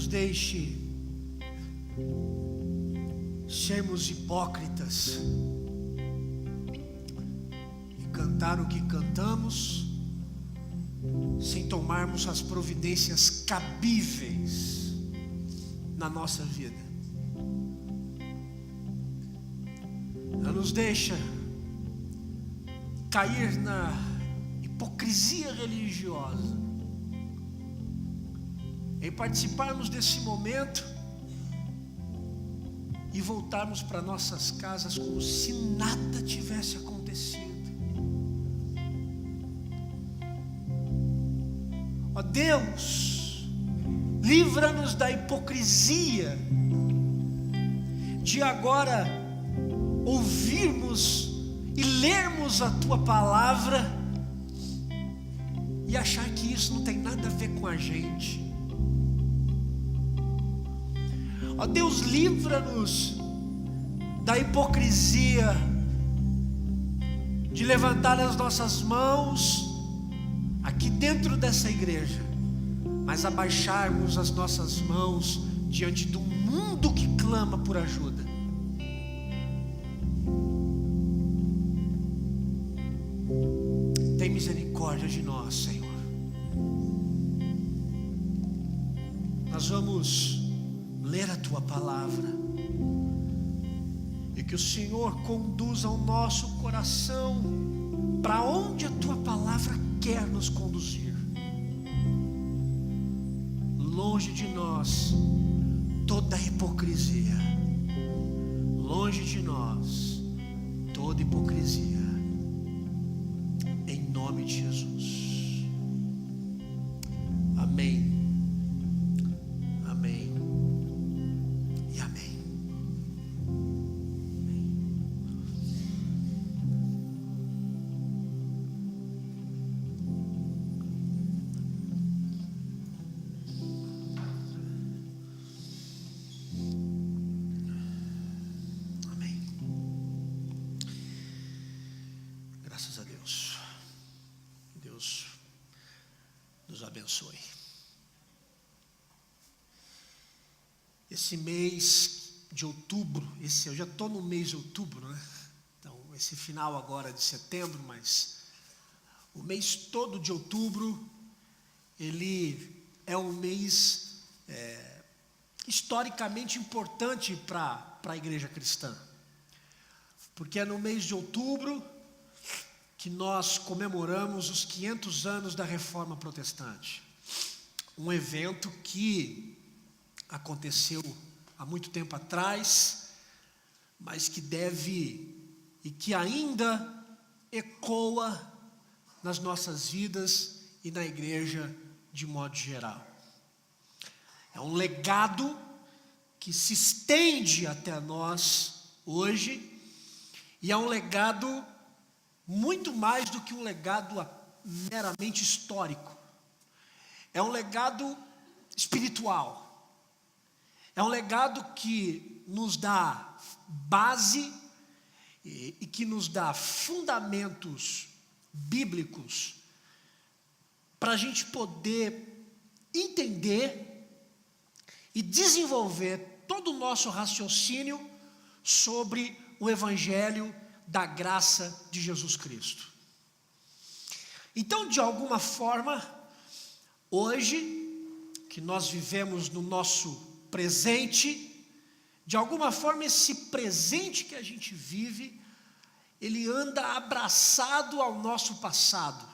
nos deixe sermos hipócritas e cantar o que cantamos sem tomarmos as providências cabíveis na nossa vida. Não nos deixa cair na hipocrisia religiosa, em participarmos desse momento e voltarmos para nossas casas como se nada tivesse acontecido. Ó Deus, livra-nos da hipocrisia de agora ouvirmos e lermos a Tua palavra e achar que isso não tem nada a ver com a gente. Ó Deus, livra-nos da hipocrisia de levantar as nossas mãos aqui dentro dessa igreja, mas abaixarmos as nossas mãos diante do mundo que clama por ajuda. Tem misericórdia de nós, Senhor. Nós vamos ler a Tua palavra e que o Senhor conduza o nosso coração para onde a Tua palavra quer nos conduzir. Longe de nós toda hipocrisia, longe de nós toda hipocrisia, em nome de Jesus. Amém. Abençoe. Esse mês de outubro, eu já estou no mês de outubro, né? Então, esse final agora de setembro, mas o mês todo de outubro, ele é um mês historicamente importante para a igreja cristã, porque é no mês de outubro que nós comemoramos os 500 anos da Reforma Protestante. Um evento que aconteceu há muito tempo atrás, mas que deve e que ainda ecoa nas nossas vidas e na igreja de modo geral. É um legado que se estende até nós hoje, e é um legado muito mais do que um legado meramente histórico. É um legado espiritual. É um legado que nos dá base e que nos dá fundamentos bíblicos para a gente poder entender e desenvolver todo o nosso raciocínio sobre o Evangelho da graça de Jesus Cristo. Então, de alguma forma, hoje, que nós vivemos no nosso presente, de alguma forma esse presente que a gente vive, ele anda abraçado ao nosso passado.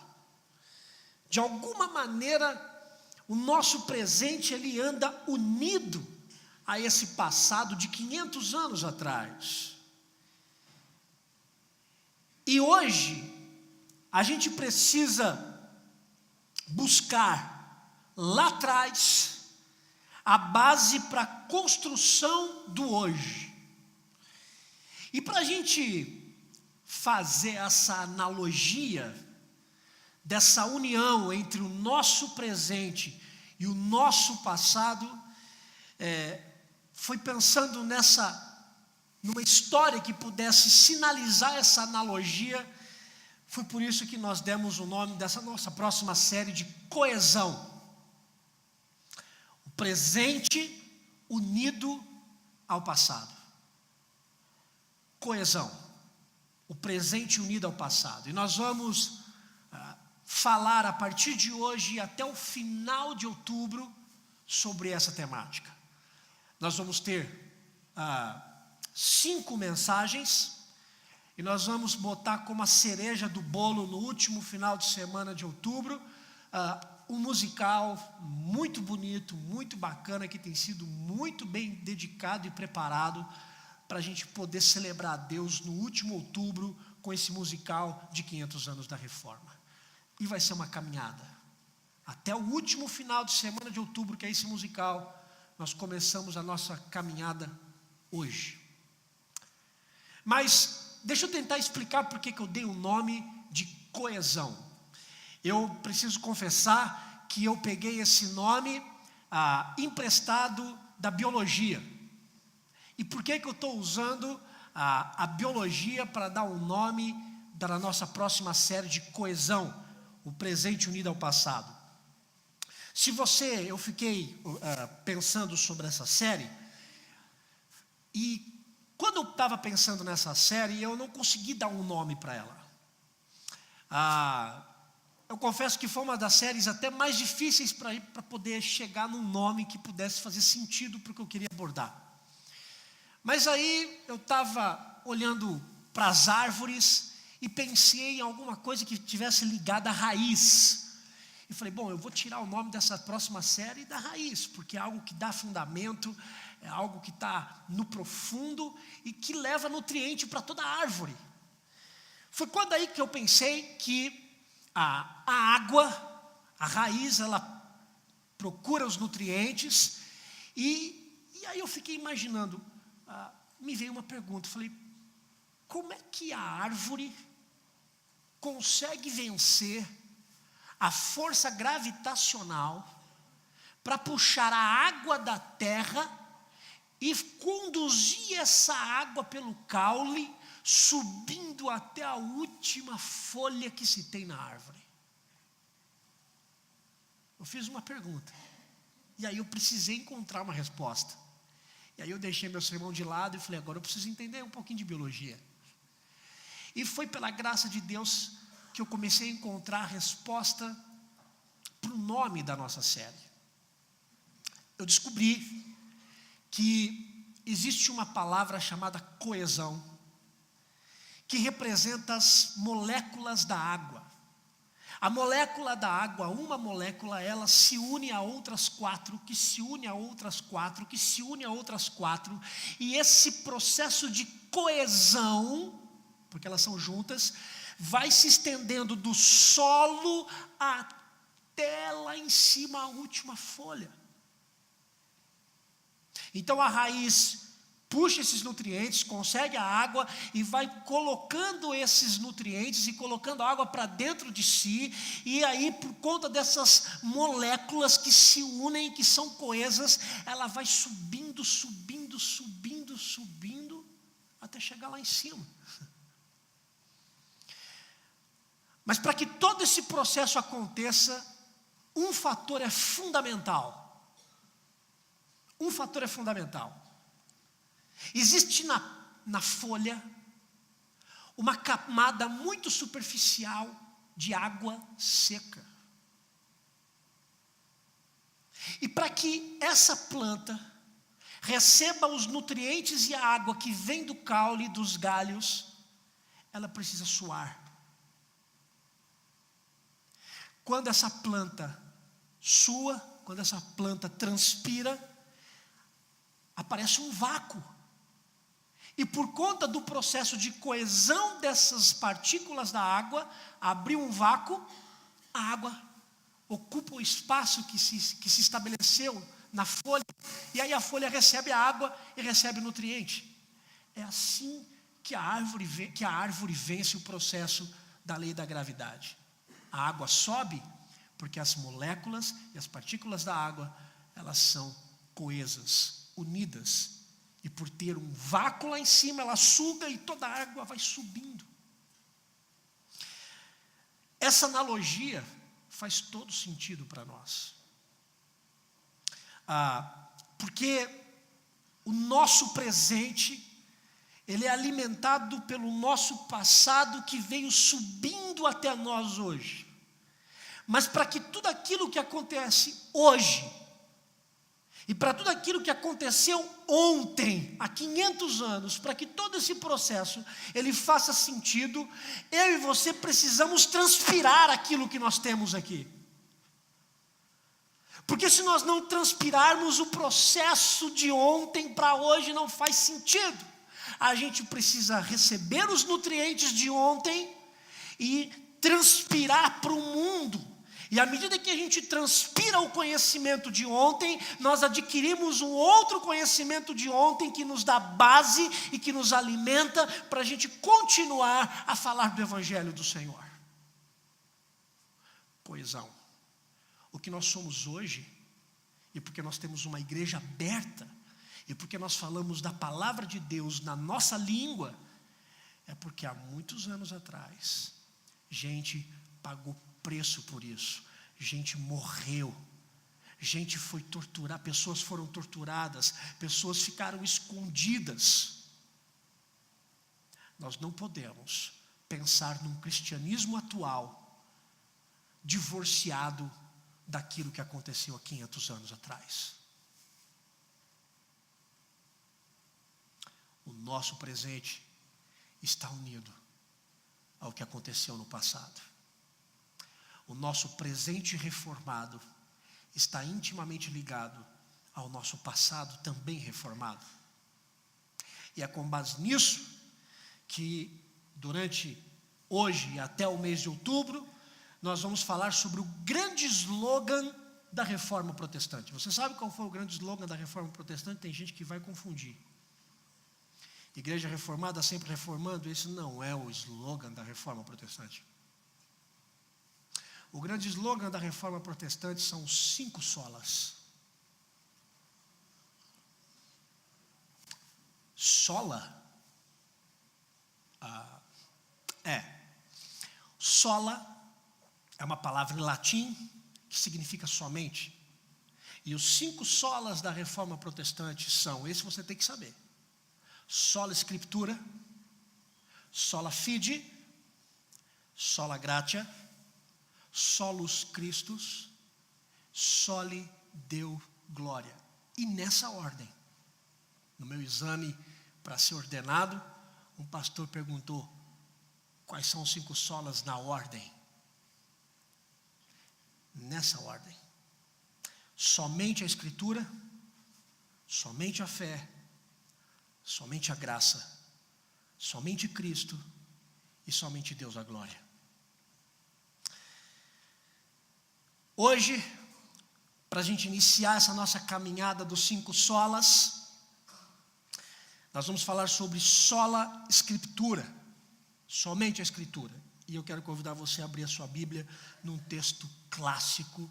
De alguma maneira, o nosso presente, ele anda unido a esse passado de 500 anos atrás. E hoje, a gente precisa buscar lá atrás a base para a construção do hoje. E para a gente fazer essa analogia, dessa união entre o nosso presente e o nosso passado, foi pensando numa história que pudesse sinalizar essa analogia. Foi por isso que nós demos o nome dessa nossa próxima série de Coesão. O presente unido ao passado. Coesão. O presente unido ao passado. E nós vamos falar a partir de hoje até o final de outubro sobre essa temática. Nós vamos ter 5 mensagens e nós vamos botar como a cereja do bolo no último final de semana de outubro um musical muito bonito, muito bacana, que tem sido muito bem dedicado e preparado para a gente poder celebrar a Deus no último outubro com esse musical de 500 anos da Reforma. E vai ser uma caminhada. Até o último final de semana de outubro, que é esse musical, nós começamos a nossa caminhada hoje. Mas deixa eu tentar explicar por que eu dei o nome de coesão. Eu preciso confessar que eu peguei esse nome emprestado da biologia. E por que eu estou usando a biologia para dar o nome da nossa próxima série de coesão, o presente unido ao passado? Eu fiquei pensando sobre essa série, e quando eu estava pensando nessa série, eu não consegui dar um nome para ela. Eu confesso que foi uma das séries até mais difíceis para poder chegar num nome que pudesse fazer sentido para o que eu queria abordar. Mas aí eu estava olhando para as árvores e pensei em alguma coisa que tivesse ligada à raiz. E falei, bom, eu vou tirar o nome dessa próxima série da raiz, porque é algo que dá fundamento, é algo que está no profundo e que leva nutriente para toda a árvore. Foi quando aí que eu pensei que a água, a raiz, ela procura os nutrientes, e aí eu fiquei imaginando, me veio uma pergunta, falei, como é que a árvore consegue vencer a força gravitacional para puxar a água da terra e conduzir essa água pelo caule, subindo até a última folha que se tem na árvore? Eu fiz uma pergunta, e aí eu precisei encontrar uma resposta. E aí eu deixei meu sermão de lado e falei, agora eu preciso entender um pouquinho de biologia. E foi pela graça de Deus que eu comecei a encontrar a resposta para o nome da nossa série. Eu descobri que existe uma palavra chamada coesão, que representa as moléculas da água. A molécula da água, uma molécula, ela se une a outras 4, que se une a outras 4, que se une a outras 4, e esse processo de coesão, porque elas são juntas, vai se estendendo do solo até lá em cima a última folha. Então a raiz puxa esses nutrientes, consegue a água e vai colocando esses nutrientes e colocando a água para dentro de si, e aí por conta dessas moléculas que se unem, que são coesas, ela vai subindo, subindo, subindo, subindo, até chegar lá em cima. Mas para que todo esse processo aconteça, um fator é fundamental. Um fator é fundamental. Existe na folha uma camada muito superficial de água seca. E para que essa planta receba os nutrientes e a água que vem do caule dos galhos, ela precisa suar. Quando essa planta sua, quando essa planta transpira, aparece um vácuo. E por conta do processo de coesão dessas partículas da água, abriu um vácuo, a água ocupa o espaço que se estabeleceu na folha, e aí a folha recebe a água e recebe o nutriente. É assim que a árvore vence o processo da lei da gravidade. A água sobe porque as moléculas e as partículas da água, elas são coesas, unidas. E por ter um vácuo lá em cima, ela suga e toda a água vai subindo. Essa analogia faz todo sentido para nós. Porque o nosso presente, ele é alimentado pelo nosso passado que veio subindo até nós hoje. Mas para que tudo aquilo que acontece hoje, e para tudo aquilo que aconteceu ontem, há 500 anos, para que todo esse processo ele faça sentido, eu e você precisamos transpirar aquilo que nós temos aqui. Porque se nós não transpirarmos, o processo de ontem para hoje não faz sentido. A gente precisa receber os nutrientes de ontem e transpirar para o mundo. E à medida que a gente transpira o conhecimento de ontem, nós adquirimos um outro conhecimento de ontem que nos dá base e que nos alimenta para a gente continuar a falar do Evangelho do Senhor. Poisão, o que nós somos hoje, e porque nós temos uma igreja aberta, e porque nós falamos da palavra de Deus na nossa língua, é porque há muitos anos atrás, gente pagou preço por isso, gente morreu, gente foi torturada, pessoas foram torturadas, pessoas ficaram escondidas. Nós não podemos pensar num cristianismo atual divorciado daquilo que aconteceu há 500 anos atrás. O nosso presente está unido ao que aconteceu no passado. O nosso presente reformado está intimamente ligado ao nosso passado também reformado. E é com base nisso que durante hoje e até o mês de outubro, nós vamos falar sobre o grande slogan da Reforma Protestante. Você sabe qual foi o grande slogan da Reforma Protestante? Tem gente que vai confundir. Igreja reformada sempre reformando, esse não é o slogan da Reforma Protestante. O grande slogan da Reforma Protestante são os 5 solas. Sola? Sola é uma palavra em latim que significa somente. E os 5 solas da Reforma Protestante são, esse você tem que saber. Sola Scriptura, Sola Fide, Sola Gratia, Solus Christus, Soli Deo Glória. E nessa ordem, no meu exame para ser ordenado, um pastor perguntou, quais são os 5 solas na ordem? Nessa ordem. Somente a Escritura, somente a fé, somente a graça, somente Cristo e somente Deus a glória. Hoje, para a gente iniciar essa nossa caminhada dos 5 solas, nós vamos falar sobre sola Escritura, somente a Escritura. E eu quero convidar você a abrir a sua Bíblia num texto clássico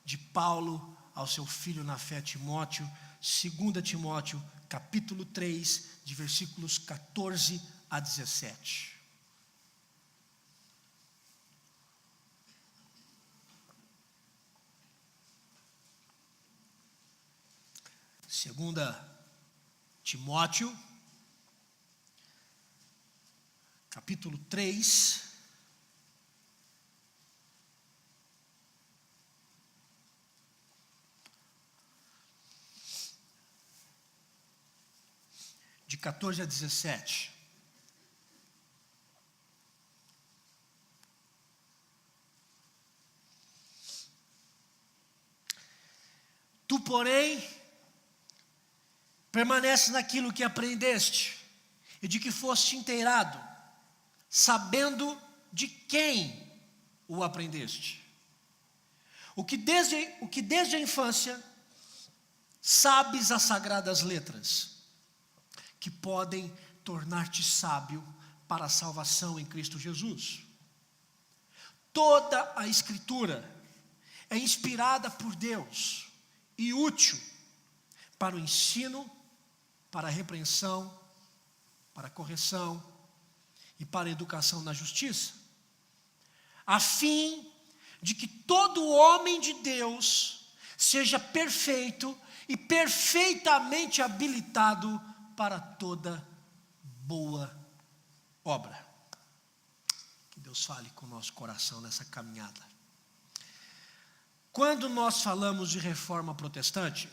de Paulo ao seu filho na fé Timóteo, 2 Timóteo, capítulo 3, de versículos 14 a 17. Segunda Timóteo, capítulo 3, de 14 a 17. Tu, porém, permanece naquilo que aprendeste e de que foste inteirado, sabendo de quem o aprendeste. O que desde a infância sabes as sagradas letras, que podem tornar-te sábio para a salvação em Cristo Jesus. Toda a Escritura é inspirada por Deus e útil para o ensino, para a repreensão, para a correção e para a educação na justiça, a fim de que todo homem de Deus seja perfeito e perfeitamente habilitado para toda boa obra. Que Deus fale com o nosso coração nessa caminhada. Quando nós falamos de reforma protestante,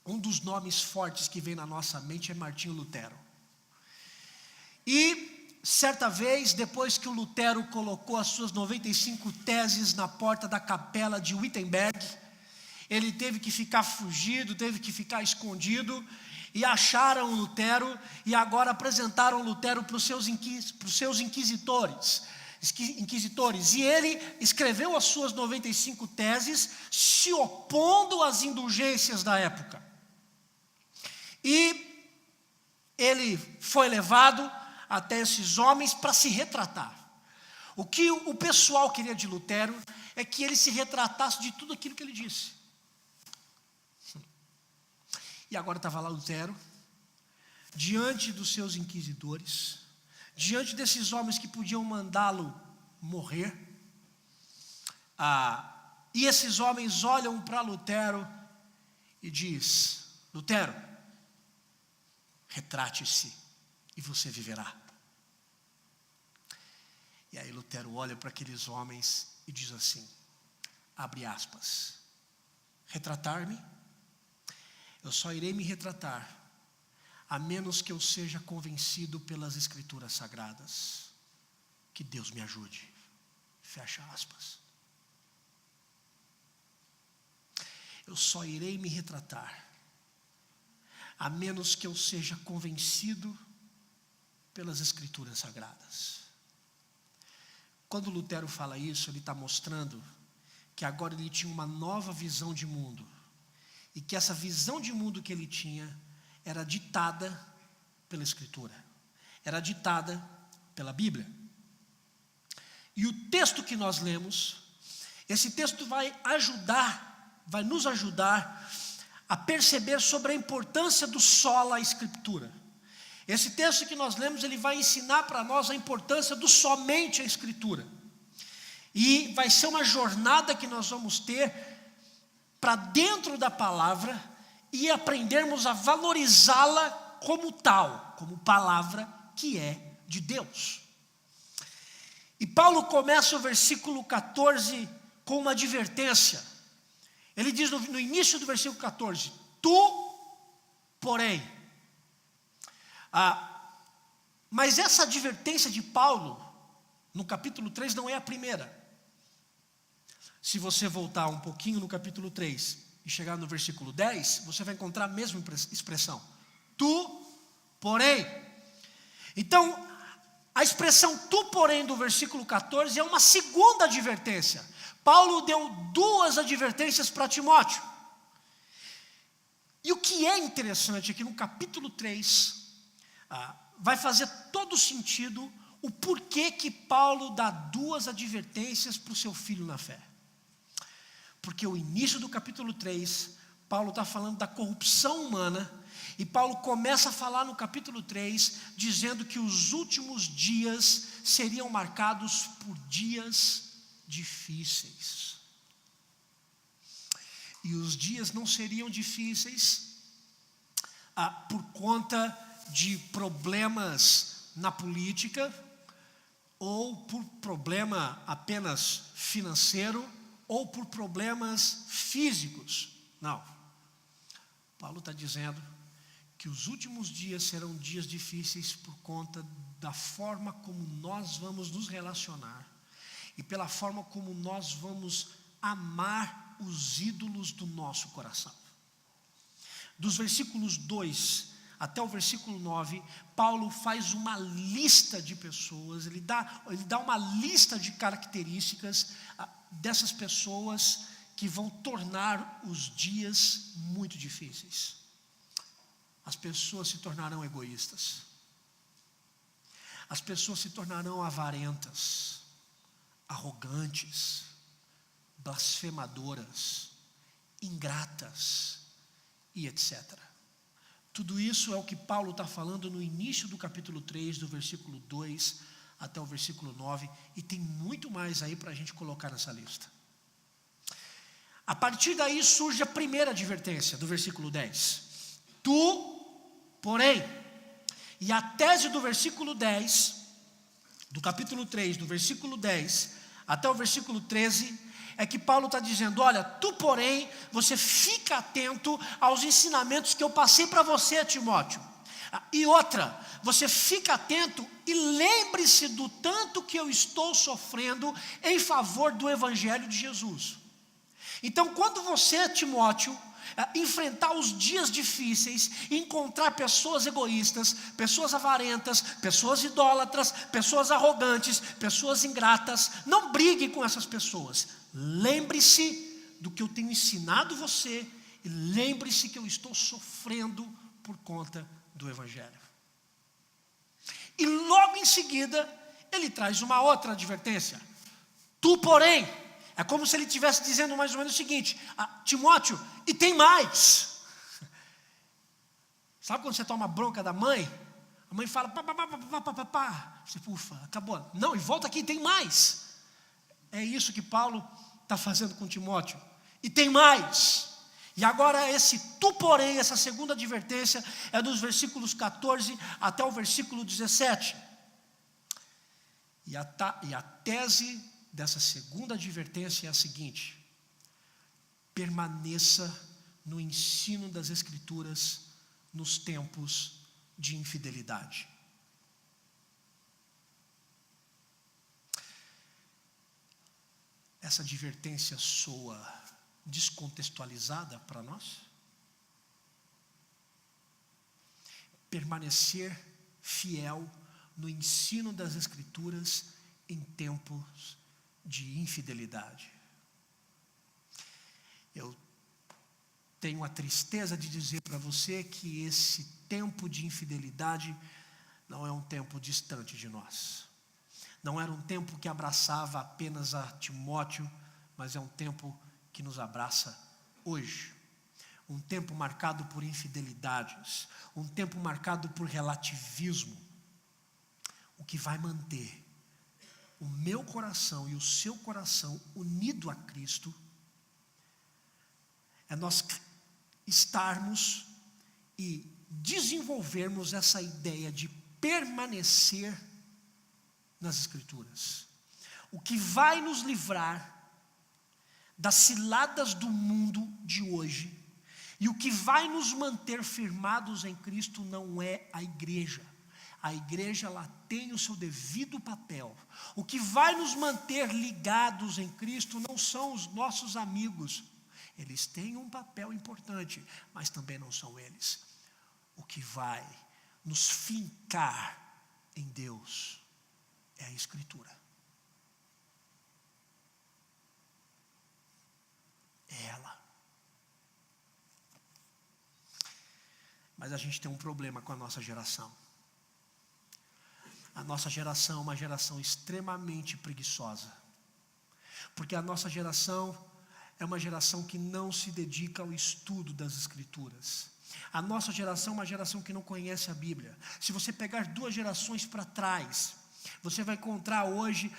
um dos nomes fortes que vem na nossa mente é Martinho Lutero. E certa vez, depois que o Lutero colocou as suas 95 teses na porta da capela de Wittenberg, ele teve que ficar fugido, teve que ficar escondido, e acharam Lutero, e agora apresentaram Lutero para os seus inquisitores, e ele escreveu as suas 95 teses, se opondo às indulgências da época. E ele foi levado até esses homens para se retratar. O que o pessoal queria de Lutero é que ele se retratasse de tudo aquilo que ele disse. E agora estava lá Lutero, diante dos seus inquisidores, diante desses homens que podiam mandá-lo morrer. E esses homens olham para Lutero e diz: Lutero, retrate-se e você viverá. E aí Lutero olha para aqueles homens e diz assim, abre aspas, retratar-me? Eu só irei me retratar, a menos que eu seja convencido pelas Escrituras Sagradas. Que Deus me ajude. Fecha aspas. Eu só irei me retratar, a menos que eu seja convencido pelas Escrituras Sagradas. Quando Lutero fala isso, ele está mostrando que agora ele tinha uma nova visão de mundo. E que essa visão de mundo que ele tinha era ditada pela Escritura. Era ditada pela Bíblia. E o texto que nós lemos, esse texto vai nos ajudar a perceber sobre a importância do sola Escritura. Esse texto que nós lemos, ele vai ensinar para nós a importância do somente a Escritura. E vai ser uma jornada que nós vamos ter para dentro da palavra e aprendermos a valorizá-la como tal, como palavra que é de Deus. E Paulo começa o versículo 14 com uma advertência. Ele diz no início do versículo 14, tu, porém. Mas essa advertência de Paulo, no capítulo 3, não é a primeira. Se você voltar um pouquinho no capítulo 3 e chegar no versículo 10, você vai encontrar a mesma expressão. Tu, porém. Então, a expressão tu, porém, do versículo 14 é uma segunda advertência. Paulo deu duas advertências para Timóteo. E o que é interessante é que no capítulo 3, vai fazer todo sentido o porquê que Paulo dá duas advertências para o seu filho na fé. Porque o início do capítulo 3, Paulo está falando da corrupção humana, e Paulo começa a falar no capítulo 3, dizendo que os últimos dias seriam marcados por dias difíceis. E os dias não seriam difíceis por conta de problemas na política, ou por problema apenas financeiro, ou por problemas físicos. Não. Paulo está dizendo que os últimos dias serão dias difíceis por conta da forma como nós vamos nos relacionar e pela forma como nós vamos amar os ídolos do nosso coração. Dos versículos 2 até o versículo 9, Paulo faz uma lista de pessoas, ele dá uma lista de características dessas pessoas que vão tornar os dias muito difíceis. As pessoas se tornarão egoístas. As pessoas se tornarão avarentas, arrogantes, blasfemadoras, ingratas e etc. Tudo isso é o que Paulo está falando no início do capítulo 3, do versículo 2 até o versículo 9, e tem muito mais aí para a gente colocar nessa lista. A partir daí surge a primeira advertência do versículo 10. Tu, porém, e a tese do versículo 10, do capítulo 3, do versículo 10 até o versículo 13, é que Paulo está dizendo: olha, tu porém, você fica atento aos ensinamentos que eu passei para você, Timóteo. E outra, você fica atento e lembre-se do tanto que eu estou sofrendo em favor do Evangelho de Jesus. Então, quando você, Timóteo, enfrentar os dias difíceis, encontrar pessoas egoístas, pessoas avarentas, pessoas idólatras, pessoas arrogantes, pessoas ingratas, não brigue com essas pessoas. Lembre-se do que eu tenho ensinado você e lembre-se que eu estou sofrendo por conta do Evangelho. E logo em seguida, ele traz uma outra advertência. Tu, porém, é como se ele estivesse dizendo mais ou menos o seguinte: Timóteo, e tem mais. Sabe quando você toma bronca da mãe? A mãe fala, pá. Você, ufa, acabou. Não, e volta aqui, tem mais. É isso que Paulo está fazendo com Timóteo. E tem mais. E agora esse tu, porém, essa segunda advertência é dos versículos 14 até o versículo 17. E a tese dessa segunda advertência é a seguinte: permaneça no ensino das Escrituras nos tempos de infidelidade. Essa advertência soa descontextualizada para nós? Permanecer fiel no ensino das Escrituras em tempos de infidelidade. Eu tenho a tristeza de dizer para você que esse tempo de infidelidade não é um tempo distante de nós. Não era um tempo que abraçava apenas a Timóteo, mas é um tempo que nos abraça hoje. Um tempo marcado por infidelidades, um tempo marcado por relativismo. O que vai manter o meu coração e o seu coração unido a Cristo é nós estarmos e desenvolvermos essa ideia de permanecer nas Escrituras. O que vai nos livrar das ciladas do mundo de hoje e o que vai nos manter firmados em Cristo não é a igreja. A igreja, ela tem o seu devido papel. O que vai nos manter ligados em Cristo não são os nossos amigos. Eles têm um papel importante, mas também não são eles. O que vai nos fincar em Deus é a Escritura. É ela. Mas a gente tem um problema com a nossa geração. A nossa geração é uma geração extremamente preguiçosa. Porque a nossa geração é uma geração que não se dedica ao estudo das Escrituras. A nossa geração é uma geração que não conhece a Bíblia. Se você pegar 2 gerações para trás, você vai encontrar hoje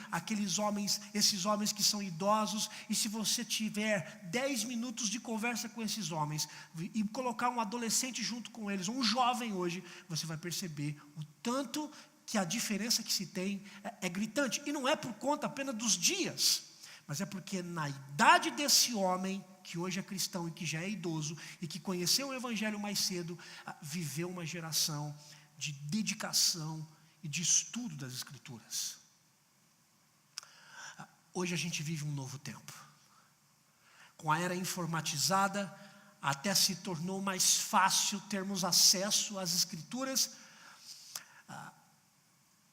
esses homens que são idosos, e se você tiver 10 minutos de conversa com esses homens, e colocar um adolescente junto com eles, ou um jovem hoje, você vai perceber o tanto que a diferença que se tem é gritante. E não é por conta apenas dos dias, mas é porque na idade desse homem, que hoje é cristão e que já é idoso, e que conheceu o Evangelho mais cedo, viveu uma geração de dedicação e de estudo das Escrituras. Hoje a gente vive um novo tempo. Com a era informatizada, até se tornou mais fácil termos acesso às Escrituras,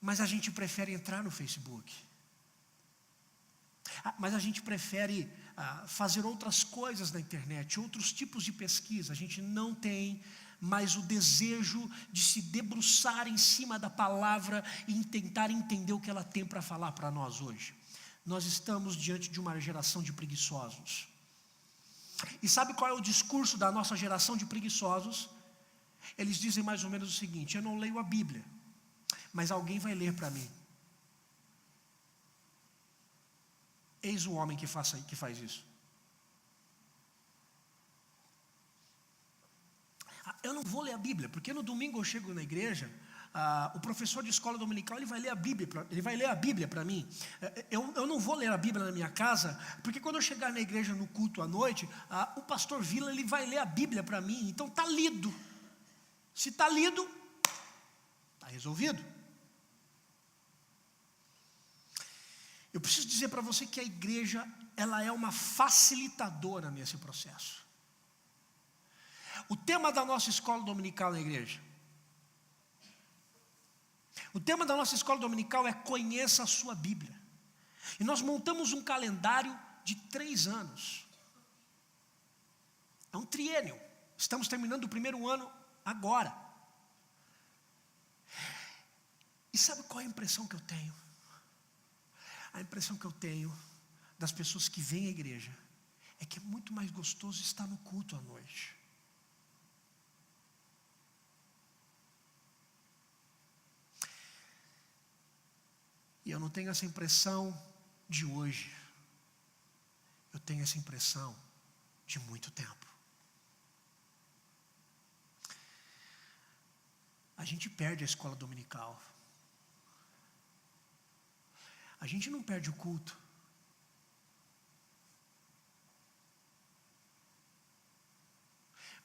mas a gente prefere entrar no Facebook. Mas a gente prefere fazer outras coisas na internet, outros tipos de pesquisa. A gente não tem mais o desejo de se debruçar em cima da palavra e tentar entender o que ela tem para falar para nós hoje. Nós estamos diante de uma geração de preguiçosos. E sabe qual é o discurso da nossa geração de preguiçosos? Eles dizem mais ou menos o seguinte: eu não leio a Bíblia, mas alguém vai ler para mim. Eis o homem que faz isso. eu não vou ler a Bíblia, porque no domingo eu chego na igreja, o professor de escola dominical, ele vai ler a Bíblia para mim. Eu não vou ler a Bíblia na minha casa, porque quando eu chegar na igreja no culto à noite, o pastor Vila, ele vai ler a Bíblia para mim. Então está lido. Se está lido, está resolvido. Eu preciso dizer para você que a igreja, ela é uma facilitadora nesse processo. O tema da nossa escola dominical na igreja, o tema da nossa escola dominical é Conheça a Sua Bíblia. E nós montamos um calendário de 3 anos. É um triênio. Estamos terminando o primeiro ano agora. E sabe qual é a impressão que eu tenho? A impressão que eu tenho das pessoas que vêm à igreja é que é muito mais gostoso estar no culto à noite. E eu não tenho essa impressão de hoje. Eu tenho essa impressão de muito tempo. A gente perde a escola dominical. A gente não perde o culto.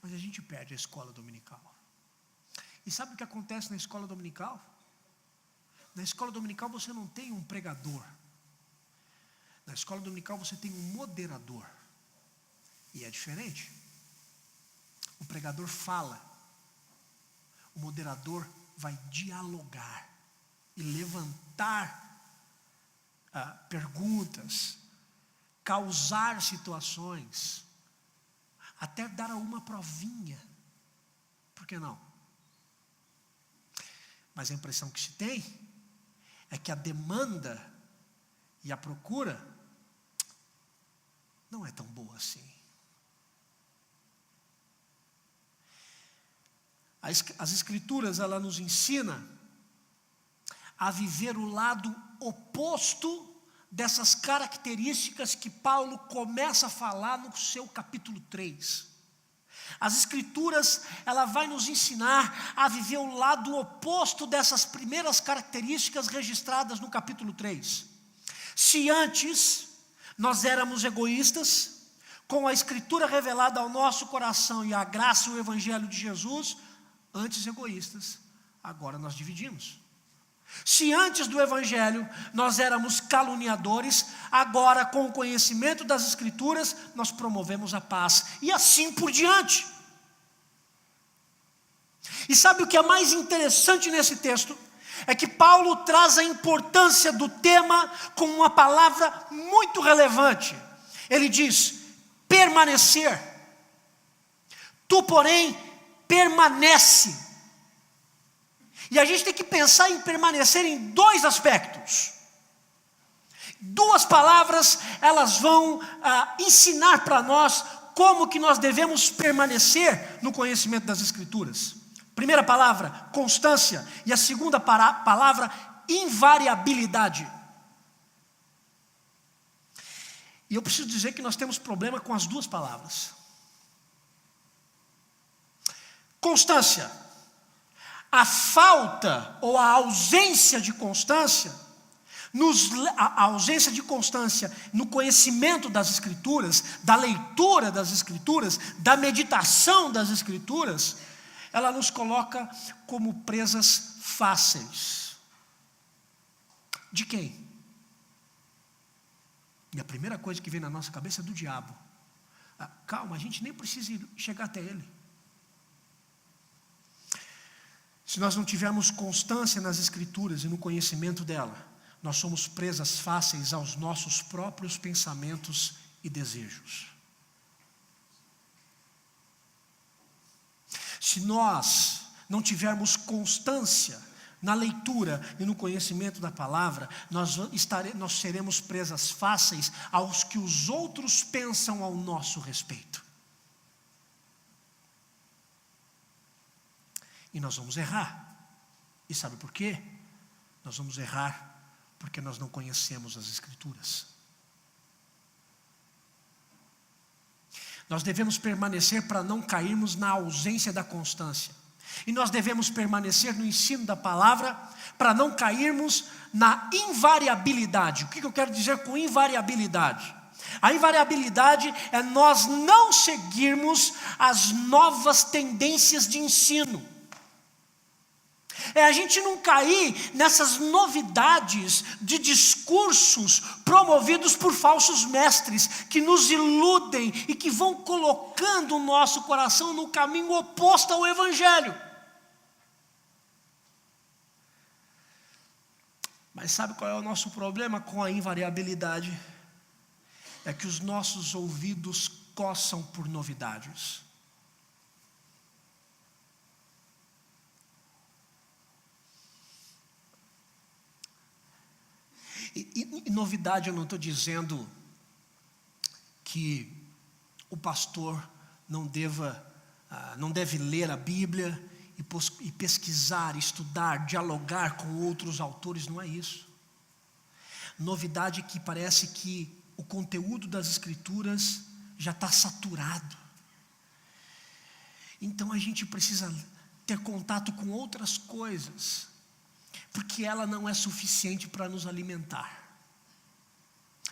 Mas a gente perde a escola dominical. E sabe o que acontece na escola dominical? Na escola dominical você não tem um pregador. Na escola dominical você tem um moderador. E é diferente. O pregador fala. O moderador vai dialogar e levantar perguntas, causar situações, até dar uma provinha. Por que não? Mas a impressão que se tem é que a demanda e a procura não é tão boa assim. As Escrituras, ela nos ensina a viver o lado oposto dessas características que Paulo começa a falar no seu capítulo 3. As Escrituras, ela vai nos ensinar a viver o lado oposto dessas primeiras características registradas no capítulo 3. Se antes nós éramos egoístas, com a Escritura revelada ao nosso coração e a graça e o Evangelho de Jesus, antes egoístas, agora nós dividimos. Se antes do Evangelho nós éramos caluniadores, agora com o conhecimento das Escrituras nós promovemos a paz, e assim por diante. E sabe o que é mais interessante nesse texto? É que Paulo traz a importância do tema com uma palavra muito relevante. Ele diz: permanecer. Tu, porém, permanece. E a gente tem que pensar em permanecer em 2 aspectos. 2 palavras, elas vão ensinar para nós como que nós devemos permanecer no conhecimento das Escrituras. Primeira palavra, constância. E a segunda palavra, invariabilidade. E eu preciso dizer que nós temos problema com as 2 palavras. Constância. A falta ou a ausência de constância, a ausência de constância no conhecimento das Escrituras, da leitura das Escrituras, da meditação das Escrituras, ela nos coloca como presas fáceis. De quem? E a primeira coisa que vem na nossa cabeça é do diabo. Calma, a gente nem precisa chegar até ele. Se nós não tivermos constância nas Escrituras e no conhecimento dela, nós somos presas fáceis aos nossos próprios pensamentos e desejos. Se nós não tivermos constância na leitura e no conhecimento da palavra, nós seremos presas fáceis aos que os outros pensam ao nosso respeito. E nós vamos errar. E sabe por quê? Nós vamos errar porque nós não conhecemos as Escrituras. Nós devemos permanecer para não cairmos na ausência da constância. E nós devemos permanecer no ensino da palavra para não cairmos na invariabilidade. O que eu quero dizer com invariabilidade? A invariabilidade é nós não seguirmos as novas tendências de ensino. É a gente não cair nessas novidades de discursos promovidos por falsos mestres, que nos iludem e que vão colocando o nosso coração no caminho oposto ao Evangelho. Mas sabe qual é o nosso problema com a invariabilidade? É que os nossos ouvidos coçam por novidades. E novidade, eu não estou dizendo que o pastor não deve ler a Bíblia e pesquisar, estudar, dialogar com outros autores, não é isso. Novidade que parece que o conteúdo das Escrituras já está saturado. Então a gente precisa ter contato com outras coisas, porque ela não é suficiente para nos alimentar.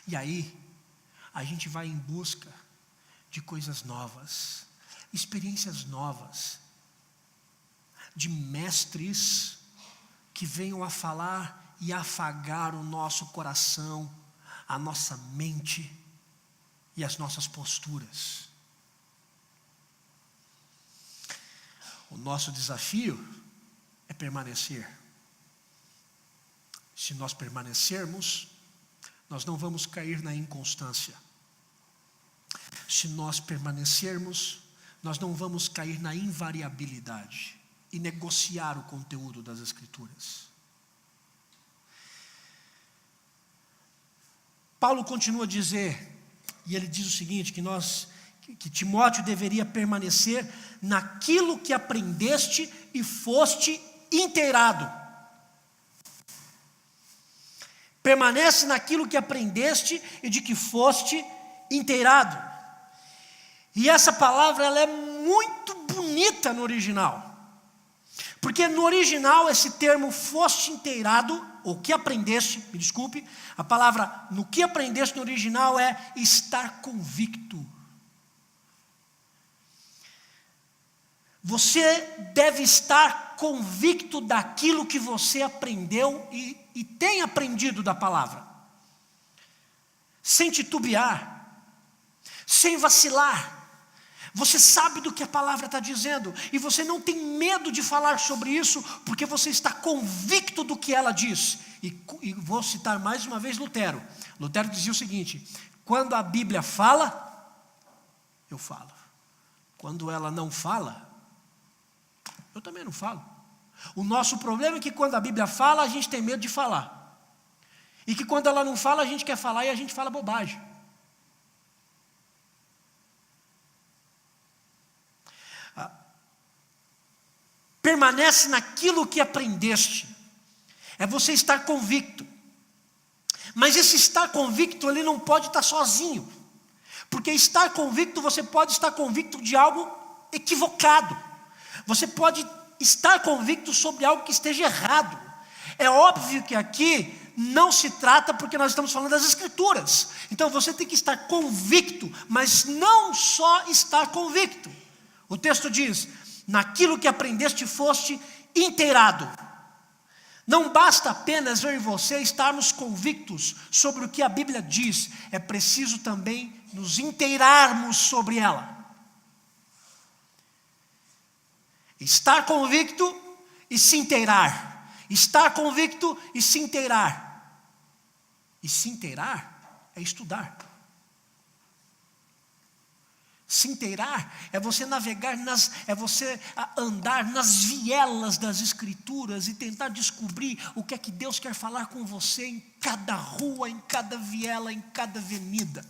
E aí, a gente vai em busca de coisas novas, experiências novas, de mestres que venham a falar e afagar o nosso coração, a nossa mente e as nossas posturas. O nosso desafio é permanecer. Se nós permanecermos, nós não vamos cair na inconstância. Se nós permanecermos, nós não vamos cair na invariabilidade e negociar o conteúdo das Escrituras. Paulo continua a dizer, e ele diz o seguinte, que Timóteo deveria permanecer naquilo que aprendeste e foste inteirado. Permanece naquilo que aprendeste e de que foste inteirado. E essa palavra ela é muito bonita no original. Porque no original esse termo foste inteirado, ou que aprendeste, me desculpe, a palavra no que aprendeste no original é estar convicto. Você deve estar convicto daquilo que você aprendeu e tem aprendido da palavra, sem titubear, sem vacilar. Você sabe do que a palavra está dizendo, e você não tem medo de falar sobre isso, porque você está convicto do que ela diz. E vou citar mais uma vez Lutero. Lutero dizia o seguinte: quando a Bíblia fala, eu falo. Quando ela não fala, eu também não falo. O nosso problema é que quando a Bíblia fala, a gente tem medo de falar. E que quando ela não fala, a gente quer falar e a gente fala bobagem. Permanece naquilo que aprendeste. É você estar convicto. Mas esse estar convicto, ele não pode estar sozinho. Porque estar convicto, você pode estar convicto de algo equivocado. Você pode estar convicto sobre algo que esteja errado. É óbvio que aqui não se trata, porque nós estamos falando das Escrituras. Então você tem que estar convicto, mas não só estar convicto. O texto diz: naquilo que aprendeste foste inteirado. Não basta apenas eu e você estarmos convictos sobre o que a Bíblia diz, é preciso também nos inteirarmos sobre ela. Estar convicto e se inteirar. Estar convicto e se inteirar. E se inteirar é estudar. Se inteirar é você navegar é você andar nas vielas das Escrituras e tentar descobrir o que é que Deus quer falar com você em cada rua, em cada viela, em cada avenida.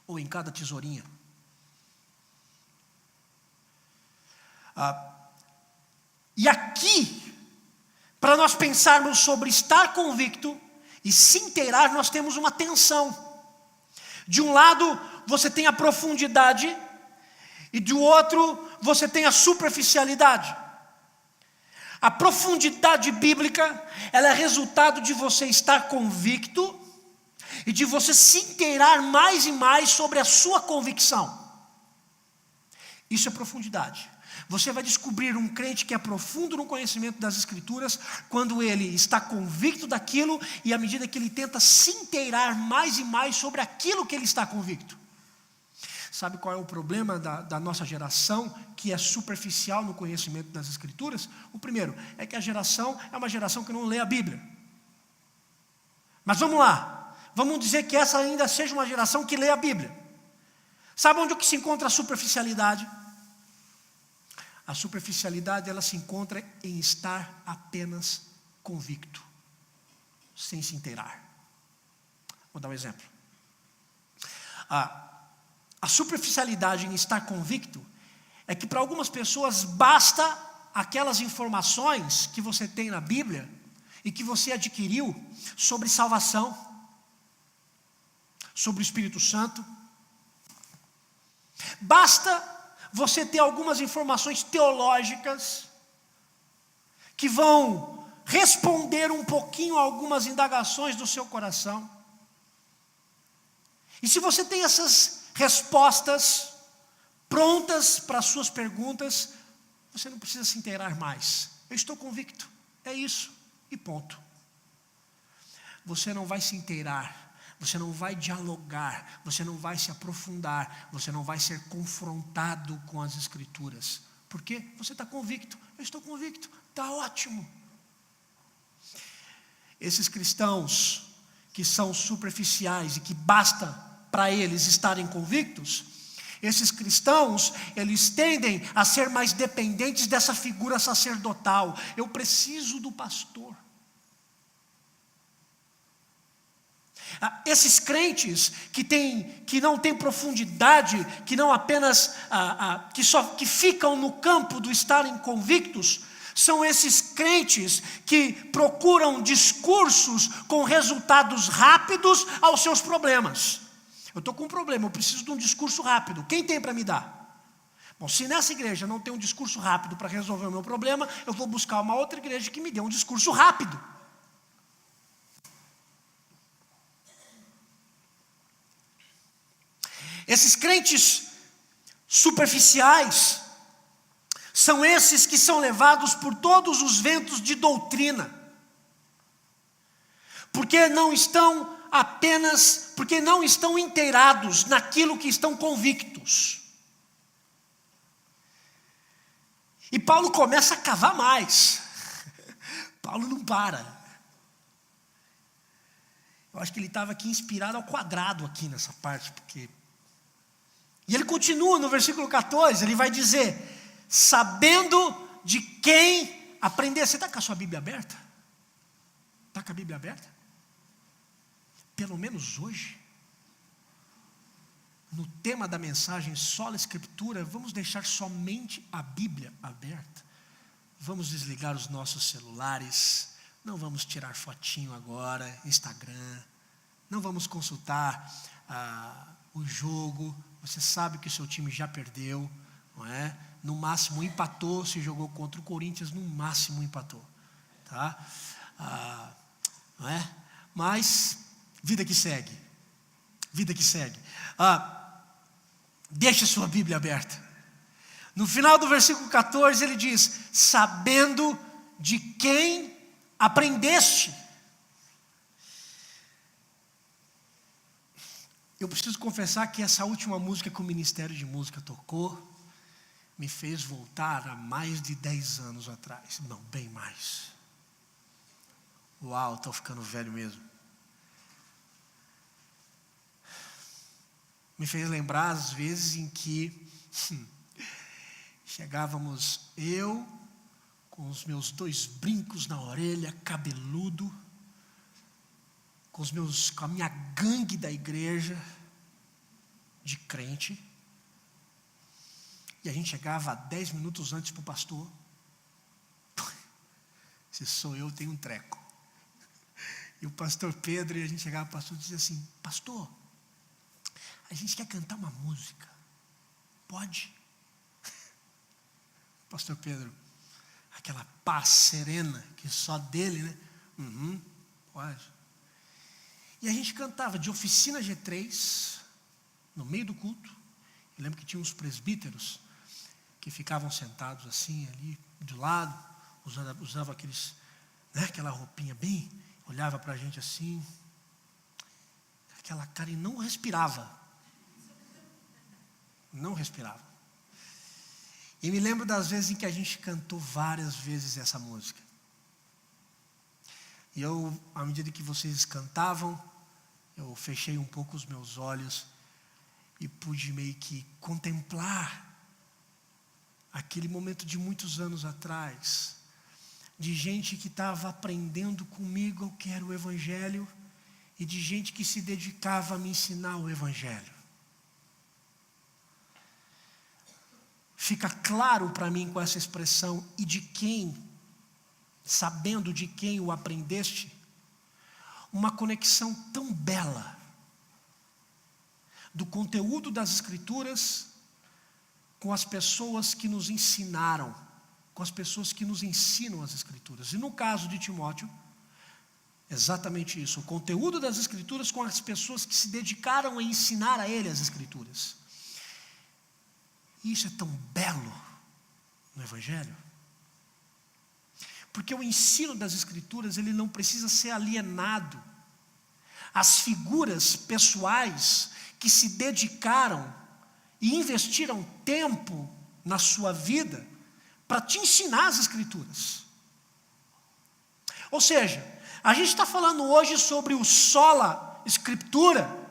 Ou em cada tesourinha. E aqui, para nós pensarmos sobre estar convicto e se inteirar, nós temos uma tensão. De um lado, você tem a profundidade, e do outro, você tem a superficialidade. A profundidade bíblica, ela é resultado de você estar convicto e de você se inteirar mais e mais sobre a sua convicção. Isso é profundidade. Você vai descobrir um crente que é profundo no conhecimento das Escrituras quando ele está convicto daquilo e à medida que ele tenta se inteirar mais e mais sobre aquilo que ele está convicto. Sabe qual é o problema da nossa geração, que é superficial no conhecimento das Escrituras? O primeiro é que a geração é uma geração que não lê a Bíblia. Mas vamos lá, vamos dizer que essa ainda seja uma geração que lê a Bíblia. Sabe onde que se encontra a superficialidade? A superficialidade, ela se encontra em estar apenas convicto, sem se inteirar. Vou dar um exemplo. A superficialidade em estar convicto é que para algumas pessoas basta aquelas informações que você tem na Bíblia e que você adquiriu sobre salvação, sobre o Espírito Santo. Basta você ter algumas informações teológicas que vão responder um pouquinho a algumas indagações do seu coração. E se você tem essas respostas prontas para as suas perguntas, você não precisa se inteirar mais. Eu estou convicto, é isso, e ponto. Você não vai se inteirar, você não vai dialogar, você não vai se aprofundar, você não vai ser confrontado com as Escrituras. Por quê? Você está convicto. Eu estou convicto, está ótimo. Esses cristãos que são superficiais e que basta para eles estarem convictos, esses cristãos, eles tendem a ser mais dependentes dessa figura sacerdotal. Eu preciso do pastor. Esses crentes que não têm profundidade, que não apenas que ficam no campo do estarem convictos, são esses crentes que procuram discursos com resultados rápidos aos seus problemas. Eu estou com um problema, eu preciso de um discurso rápido. Quem tem para me dar? Bom, se nessa igreja não tem um discurso rápido para resolver o meu problema, eu vou buscar uma outra igreja que me dê um discurso rápido. Esses crentes superficiais são esses que são levados por todos os ventos de doutrina, porque não estão inteirados naquilo que estão convictos. E Paulo começa a cavar mais. Paulo não para. Eu acho que ele estava aqui inspirado ao quadrado aqui nessa parte, porque... E ele continua no versículo 14, ele vai dizer, sabendo de quem aprender. Você está com a sua Bíblia aberta? Está com a Bíblia aberta? Pelo menos hoje, no tema da mensagem Sola Escritura, vamos deixar somente a Bíblia aberta. Vamos desligar os nossos celulares, não vamos tirar fotinho agora, Instagram, não vamos consultar o jogo. Você sabe que o seu time já perdeu, não é? No máximo empatou, se jogou contra o Corinthians, no máximo empatou, tá? Não é? Mas vida que segue, deixa a sua Bíblia aberta. No final do versículo 14 ele diz, sabendo de quem aprendeste. Eu preciso confessar que essa última música que o Ministério de Música tocou me fez voltar a mais de 10 anos atrás. Não, bem mais. Uau, estou ficando velho mesmo. Me fez lembrar as vezes em que chegávamos eu, com os meus 2 brincos na orelha, cabeludo, com a minha gangue da igreja, de crente, e a gente chegava 10 minutos antes para o pastor. Se sou eu, tenho um treco. E o pastor Pedro, e a gente chegava para o pastor e dizia assim, pastor, a gente quer cantar uma música. Pode? Pastor Pedro, aquela paz serena que só dele, né? Pode. E a gente cantava de oficina G3, no meio do culto. Eu lembro que tinha uns presbíteros que ficavam sentados assim, ali, de lado, usava aqueles, né, aquela roupinha bem, olhava para a gente assim, aquela cara e não respirava. Não respirava. E me lembro das vezes em que a gente cantou várias vezes essa música. E eu, à medida que vocês cantavam, eu fechei um pouco os meus olhos e pude meio que contemplar aquele momento de muitos anos atrás, de gente que estava aprendendo comigo o que era o Evangelho e de gente que se dedicava a me ensinar o Evangelho. Fica claro para mim com essa expressão, e de quem, sabendo de quem o aprendeste, uma conexão tão bela do conteúdo das Escrituras com as pessoas que nos ensinaram, com as pessoas que nos ensinam as Escrituras. E no caso de Timóteo, exatamente isso, o conteúdo das Escrituras com as pessoas que se dedicaram a ensinar a ele as Escrituras. E isso é tão belo no Evangelho, porque o ensino das Escrituras, ele não precisa ser alienado às figuras pessoais que se dedicaram e investiram tempo na sua vida para te ensinar as Escrituras. Ou seja, a gente está falando hoje sobre o sola Scriptura,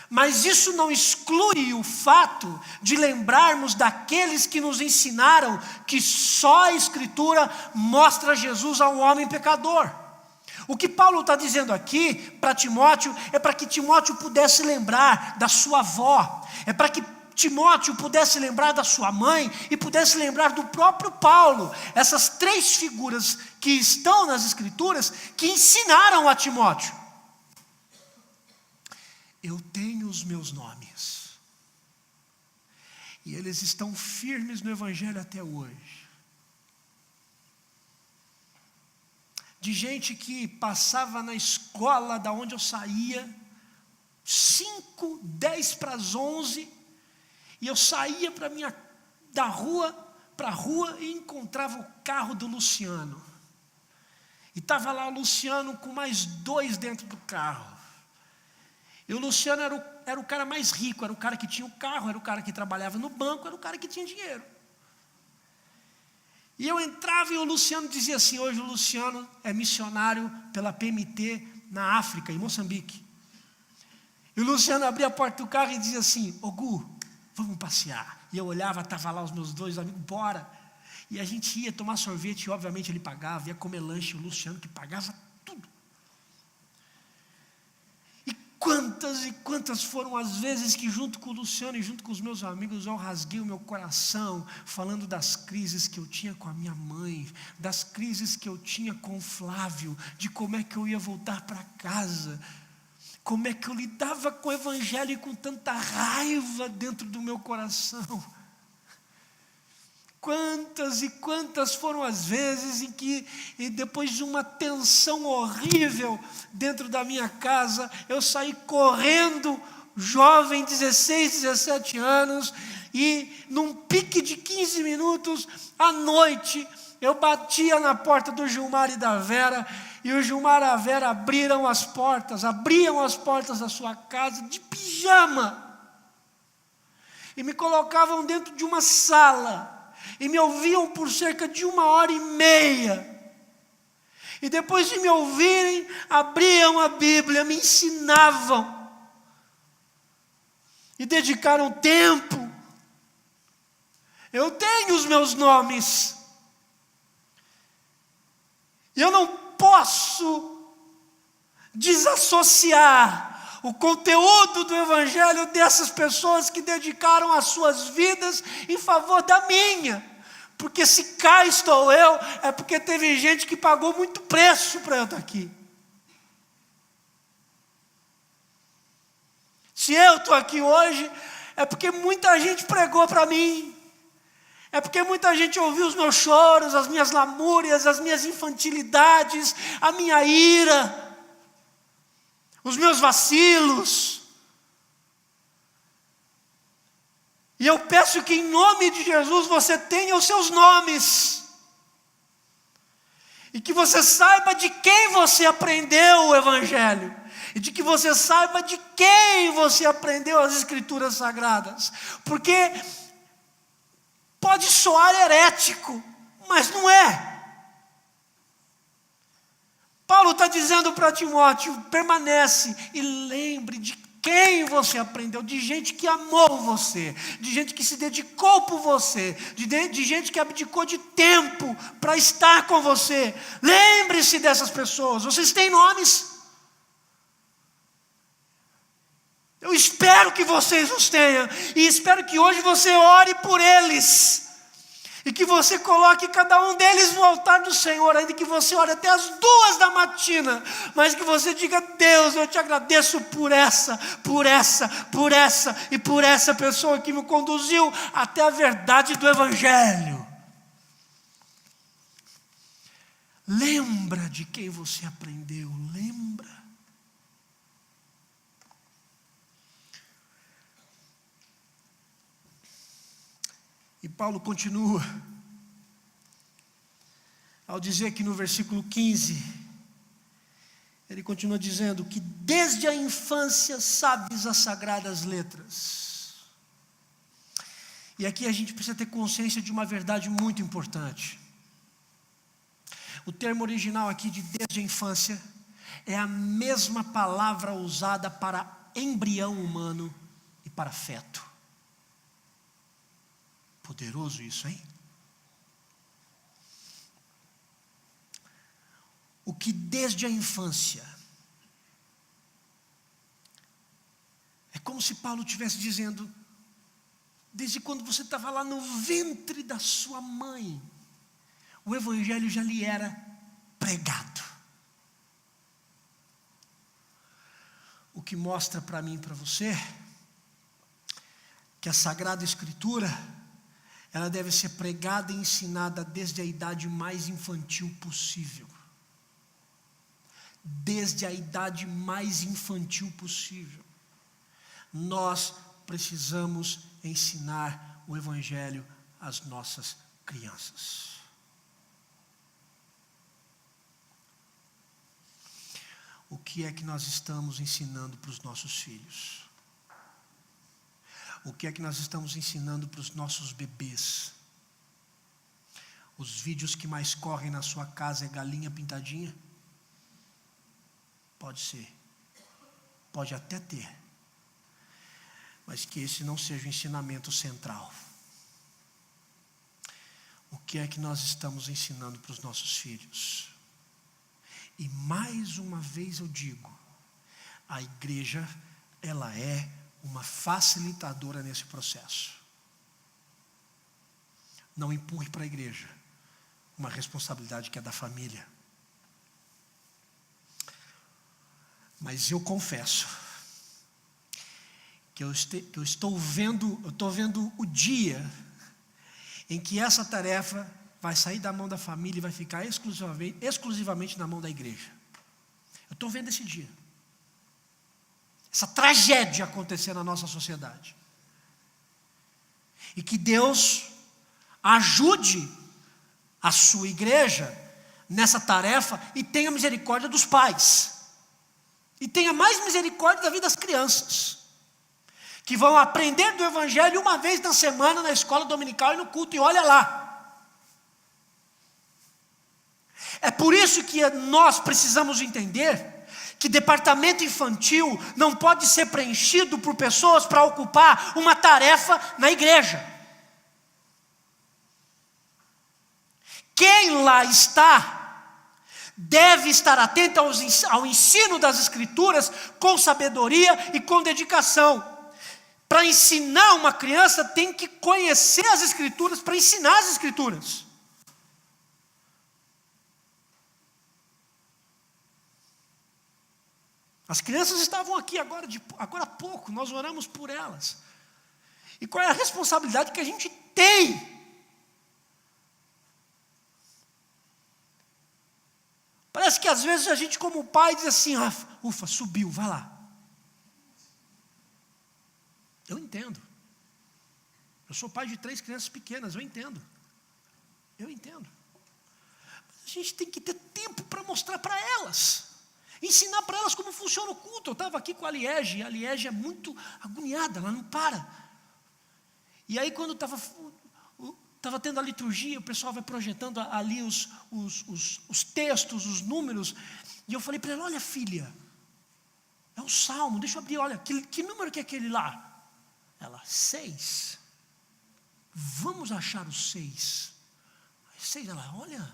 mas isso não exclui o fato de lembrarmos daqueles que nos ensinaram que só a Escritura mostra Jesus ao homem pecador. O que Paulo está dizendo aqui para Timóteo é para que Timóteo pudesse lembrar da sua avó, é para que Timóteo pudesse lembrar da sua mãe e pudesse lembrar do próprio Paulo, essas três figuras que estão nas Escrituras que ensinaram a Timóteo. Eu tenho os meus nomes e eles estão firmes no Evangelho até hoje. De gente que passava na escola da onde eu saía, 5, 10 para as 11, e eu saía da rua para a rua e encontrava o carro do Luciano. E estava lá o Luciano com mais 2 dentro do carro. E o Luciano era o cara mais rico, era o cara que tinha o carro, era o cara que trabalhava no banco, era o cara que tinha dinheiro. E eu entrava e o Luciano dizia assim, hoje o Luciano é missionário pela PMT na África, em Moçambique. E o Luciano abria a porta do carro e dizia assim, ô Gu, vamos passear. E eu olhava, estava lá os meus 2 amigos, bora. E a gente ia tomar sorvete, e obviamente ele pagava, ia comer lanche, o Luciano que pagava tudo. E quantas foram as vezes que junto com o Luciano e junto com os meus amigos eu rasguei o meu coração, falando das crises que eu tinha com a minha mãe, das crises que eu tinha com o Flávio, de como é que eu ia voltar para casa, como é que eu lidava com o Evangelho e com tanta raiva dentro do meu coração. Quantas e quantas foram as vezes em que, depois de uma tensão horrível dentro da minha casa, eu saí correndo, jovem, 16, 17 anos, e num pique de 15 minutos, à noite, eu batia na porta do Gilmar e da Vera, e o Gilmar e a Vera abriam as portas da sua casa de pijama, e me colocavam dentro de uma sala, e me ouviam por cerca de 1h30, e depois de me ouvirem, abriam a Bíblia, me ensinavam, e dedicaram tempo. Eu tenho os meus nomes, e eu não posso desassociar o conteúdo do Evangelho dessas pessoas que dedicaram as suas vidas em favor da minha, porque se cá estou eu, é porque teve gente que pagou muito preço para eu estar aqui. Se eu estou aqui hoje, é porque muita gente pregou para mim. É porque muita gente ouviu os meus choros, as minhas lamúrias, as minhas infantilidades, a minha ira, os meus vacilos. E eu peço que em nome de Jesus você tenha os seus nomes. E que você saiba de quem você aprendeu o Evangelho. E de que você saiba de quem você aprendeu as Escrituras Sagradas. Porque pode soar herético, mas não é. Paulo está dizendo para Timóteo, permanece e lembre de quem você aprendeu, de gente que amou você, de gente que se dedicou por você, de gente que abdicou de tempo para estar com você. Lembre-se dessas pessoas. Vocês têm nomes? Eu espero que vocês os tenham, e espero que hoje você ore por eles, e que você coloque cada um deles no altar do Senhor, ainda que você ore até as 2 da matina, mas que você diga: Deus, eu te agradeço por essa e por essa pessoa que me conduziu até a verdade do Evangelho. Lembra de quem você aprendeu, lembra. E Paulo continua, ao dizer que no versículo 15, ele continua dizendo que desde a infância sabes as sagradas letras. E aqui a gente precisa ter consciência de uma verdade muito importante. O termo original aqui de desde a infância é a mesma palavra usada para embrião humano e para feto. Poderoso isso, hein? O que desde a infância, é como se Paulo estivesse dizendo, desde quando você estava lá no ventre da sua mãe, o Evangelho já lhe era pregado. O que mostra para mim e para você, que a Sagrada Escritura, ela deve ser pregada e ensinada desde a idade mais infantil possível. Desde a idade mais infantil possível. Nós precisamos ensinar o Evangelho às nossas crianças. O que é que nós estamos ensinando para os nossos filhos? O que é que nós estamos ensinando para os nossos bebês? Os vídeos que mais correm na sua casa é galinha pintadinha? Pode ser. Pode até ter. Mas que esse não seja o ensinamento central. O que é que nós estamos ensinando para os nossos filhos? E mais uma vez eu digo, a igreja, ela é uma facilitadora nesse processo. Não empurre para a igreja uma responsabilidade que é da família. Mas eu confesso que eu estou vendo o dia em que essa tarefa vai sair da mão da família e vai ficar exclusivamente na mão da igreja. Eu estou vendo esse dia. Essa tragédia acontecer na nossa sociedade. E que Deus ajude a sua igreja nessa tarefa e tenha misericórdia dos pais. E tenha mais misericórdia da vida das crianças, que vão aprender do Evangelho uma vez na semana na escola dominical e no culto, e olha lá. É por isso que nós precisamos entender que departamento infantil não pode ser preenchido por pessoas para ocupar uma tarefa na igreja. Quem lá está, deve estar atento ao ensino das Escrituras com sabedoria e com dedicação. Para ensinar uma criança, tem que conhecer as Escrituras para ensinar as Escrituras. As crianças estavam aqui agora há pouco, nós oramos por elas. E qual é a responsabilidade que a gente tem? Parece que às vezes a gente como pai diz assim, ufa, subiu, vai lá. Eu entendo. Eu sou pai de 3 crianças pequenas, eu entendo. Mas a gente tem que ter tempo para mostrar para elas. Ensinar para elas como funciona o culto. Eu estava aqui com a Liege é muito agoniada, ela não para. E aí quando estava tendo a liturgia, o pessoal vai projetando ali os textos, os números, e eu falei para ela, olha filha, é um salmo, deixa eu abrir, olha, que número que é aquele lá? Ela, 6. Vamos achar o 6. 6, ela, olha.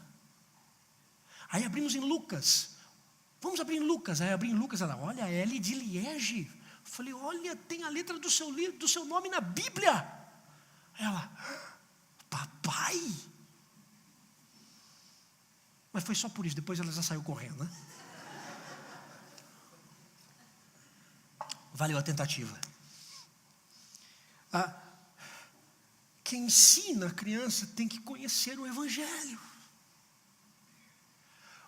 Aí abrimos em Lucas. Vamos abrir em Lucas. Aí abri em Lucas, ela, olha, L de Liege. Eu falei, olha, tem a letra do seu nome na Bíblia. Ela, papai. Mas foi só por isso, depois ela já saiu correndo, né? Valeu a tentativa. Quem ensina a criança tem que conhecer o Evangelho.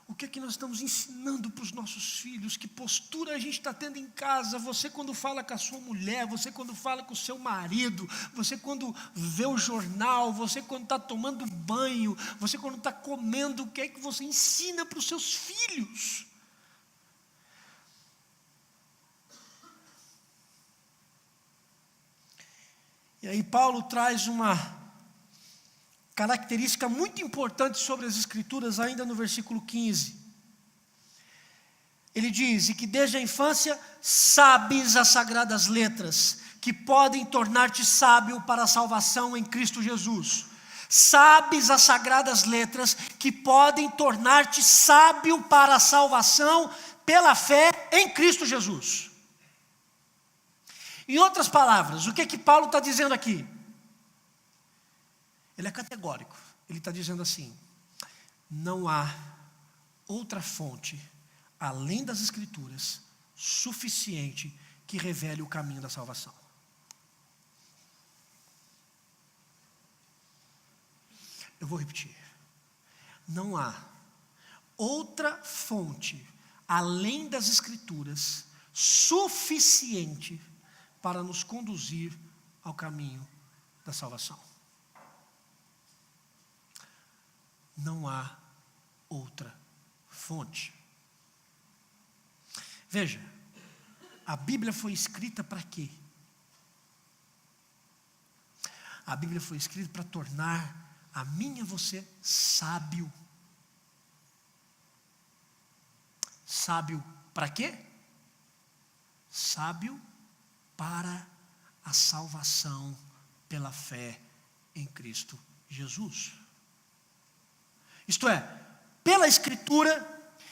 O que é que nós estamos ensinando para os nossos filhos? Que postura a gente está tendo em casa? Você quando fala com a sua mulher, você quando fala com o seu marido, você quando vê o jornal, você quando está tomando banho, você quando está comendo, o que é que você ensina para os seus filhos? E aí Paulo traz uma característica muito importante sobre as Escrituras, ainda no versículo 15. Ele diz, e que desde a infância sabes as sagradas letras, que podem tornar-te sábio para a salvação em Cristo Jesus. Sabes as sagradas letras, que podem tornar-te sábio para a salvação pela fé em Cristo Jesus. Em outras palavras, o que é que Paulo está dizendo aqui? Ele é categórico. Ele está dizendo assim, não há outra fonte, além das Escrituras, suficiente que revele o caminho da salvação. Eu vou repetir. Não há outra fonte, além das Escrituras, suficiente para nos conduzir ao caminho da salvação. Não há outra fonte. Veja, a Bíblia foi escrita para quê? A Bíblia foi escrita para tornar a mim e a você sábio. Sábio para quê? Sábio para a salvação pela fé em Cristo Jesus. Isto é, pela Escritura,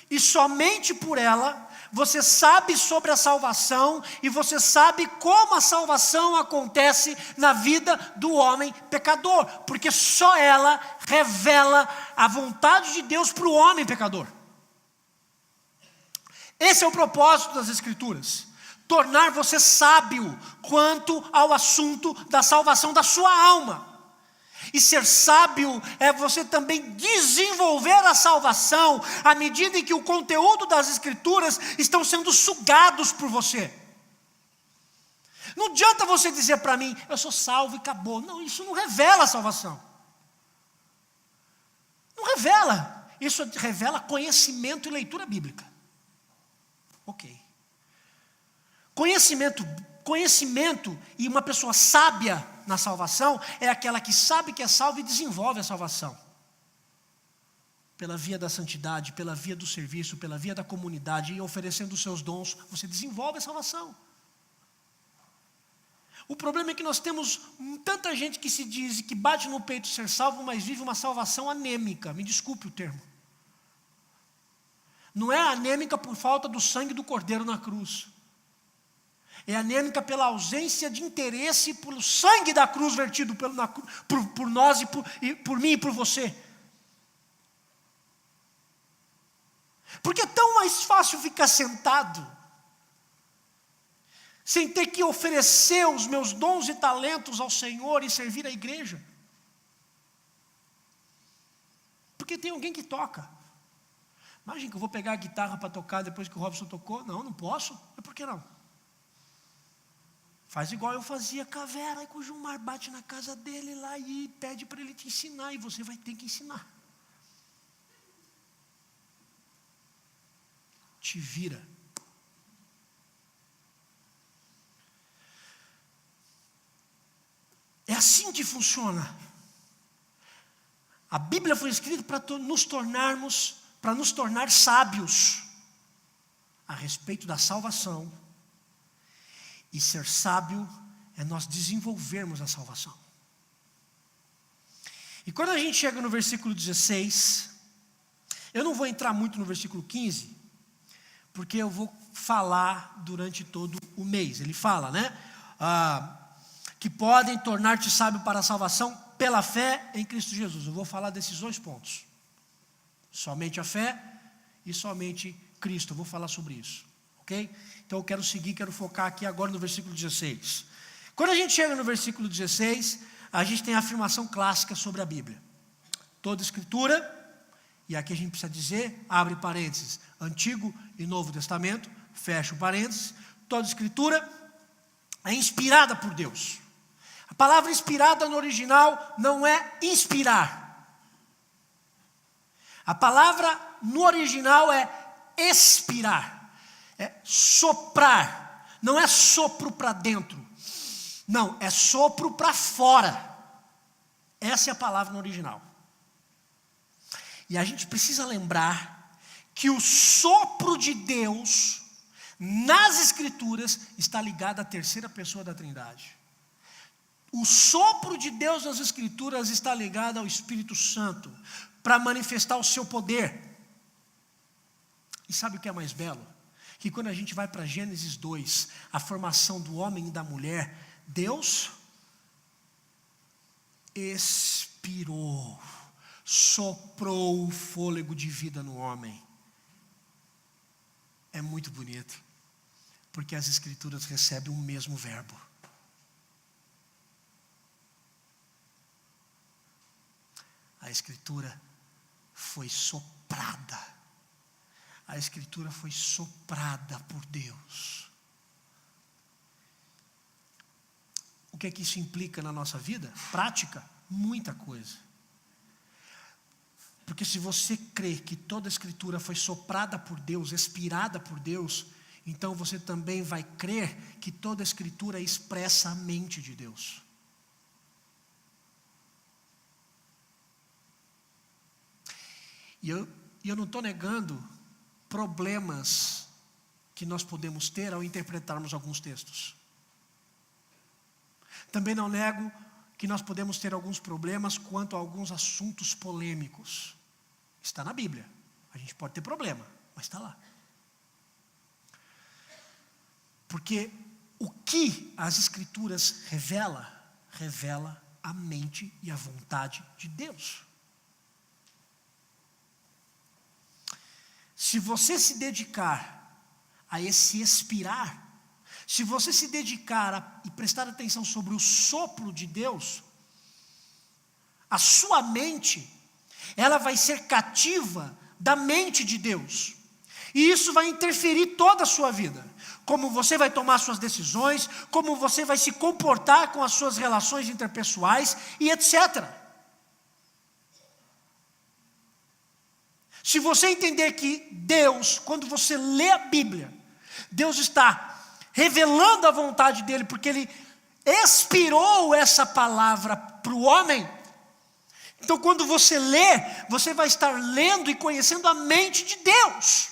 e somente por ela, você sabe sobre a salvação, e você sabe como a salvação acontece na vida do homem pecador, porque só ela revela a vontade de Deus para o homem pecador. Esse é o propósito das Escrituras. Tornar você sábio quanto ao assunto da salvação da sua alma. E ser sábio é você também desenvolver a salvação à medida em que o conteúdo das Escrituras estão sendo sugados por você. Não adianta você dizer para mim, eu sou salvo e acabou. Não, isso não revela a salvação. Não revela. Isso revela conhecimento e leitura bíblica. Ok. Conhecimento e uma pessoa sábia na salvação é aquela que sabe que é salva e desenvolve a salvação. Pela via da santidade, pela via do serviço, pela via da comunidade e oferecendo os seus dons, você desenvolve a salvação. O problema é que nós temos tanta gente que se diz que bate no peito ser salvo, mas vive uma salvação anêmica. Me desculpe o termo. Não é anêmica por falta do sangue do Cordeiro na cruz. É anêmica pela ausência de interesse pelo sangue da cruz vertido por nós e por mim e por você. Porque é tão mais fácil ficar sentado sem ter que oferecer os meus dons e talentos ao Senhor e servir a igreja. Porque tem alguém que toca. Imagina que eu vou pegar a guitarra para tocar depois que o Robson tocou. Não posso. Mas por que não? Faz igual eu fazia com a Vera, e com o Gilmar, bate na casa dele lá e pede para ele te ensinar, e você vai ter que ensinar. Te vira. É assim que funciona. A Bíblia foi escrita para nos tornar sábios a respeito da salvação. E ser sábio é nós desenvolvermos a salvação. E quando a gente chega no versículo 16, eu não vou entrar muito no versículo 15, porque eu vou falar durante todo o mês. Ele fala, né? Que podem tornar-te sábio para a salvação pela fé em Cristo Jesus. Eu vou falar desses dois pontos. Somente a fé e somente Cristo. Eu vou falar sobre isso. Ok? Então eu quero focar aqui agora no versículo 16. Quando a gente chega no versículo 16, a gente tem a afirmação clássica sobre a Bíblia. Toda escritura, e aqui a gente precisa dizer, abre parênteses, Antigo e Novo Testamento, fecha o parênteses, toda escritura é inspirada por Deus. A palavra inspirada no original não é inspirar. A palavra no original é expirar. É soprar, não é sopro para dentro, não, é sopro para fora. Essa é a palavra no original. E a gente precisa lembrar que o sopro de Deus nas Escrituras está ligado à terceira pessoa da Trindade. O sopro de Deus nas Escrituras está ligado ao Espírito Santo para manifestar o seu poder. E sabe o que é mais belo? Que quando a gente vai para Gênesis 2, a formação do homem e da mulher, Deus expirou, soprou o fôlego de vida no homem. É muito bonito, porque as Escrituras recebem o mesmo verbo. A Escritura foi soprada. A Escritura foi soprada por Deus. O que é que isso implica na nossa vida? Prática, muita coisa. Porque se você crê que toda a Escritura foi soprada por Deus, expirada por Deus, então você também vai crer que toda a Escritura expressa a mente de Deus. E eu não estou negando problemas que nós podemos ter ao interpretarmos alguns textos. Também não nego que nós podemos ter alguns problemas quanto a alguns assuntos polêmicos. Está na Bíblia. A gente pode ter problema, mas está lá. Porque o que as Escrituras revela a mente e a vontade de Deus. Se você se dedicar a esse expirar, se você se dedicar e prestar atenção sobre o sopro de Deus, a sua mente, ela vai ser cativa da mente de Deus. E isso vai interferir toda a sua vida. Como você vai tomar suas decisões, como você vai se comportar com as suas relações interpessoais e etc. Se você entender que Deus, quando você lê a Bíblia, Deus está revelando a vontade dele, porque ele expirou essa palavra para o homem. Então quando você lê, você vai estar lendo e conhecendo a mente de Deus.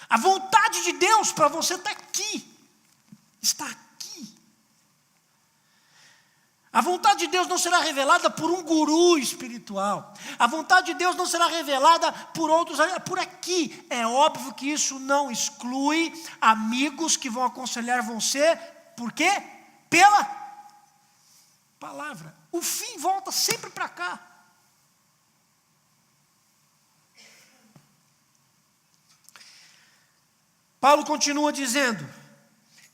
A vontade de Deus para você está aqui. Está aqui. A vontade de Deus não será revelada por um guru espiritual. A vontade de Deus não será revelada por outros, por aqui. É óbvio que isso não exclui amigos que vão aconselhar você. Por quê? Pela palavra. O fim volta sempre para cá. Paulo continua dizendo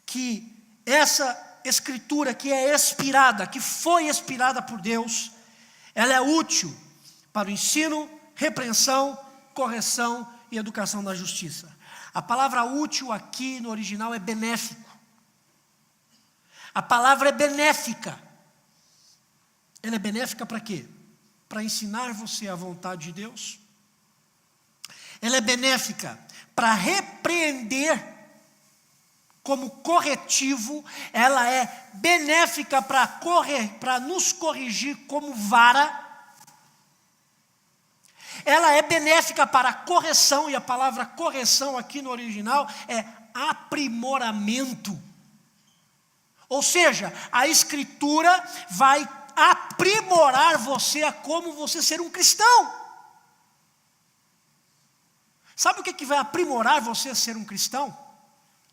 que essa escritura que é inspirada, que foi inspirada por Deus, ela é útil para o ensino, repreensão, correção e educação na justiça. A palavra útil aqui no original é benéfico. A palavra é benéfica. Ela é benéfica para quê? Para ensinar você a vontade de Deus. Ela é benéfica para repreender como corretivo. Ela é benéfica para nos corrigir como vara. Ela é benéfica para a correção, e a palavra correção aqui no original é aprimoramento. Ou seja, a Escritura vai aprimorar você a como você ser um cristão. Sabe o que vai aprimorar você a ser um cristão?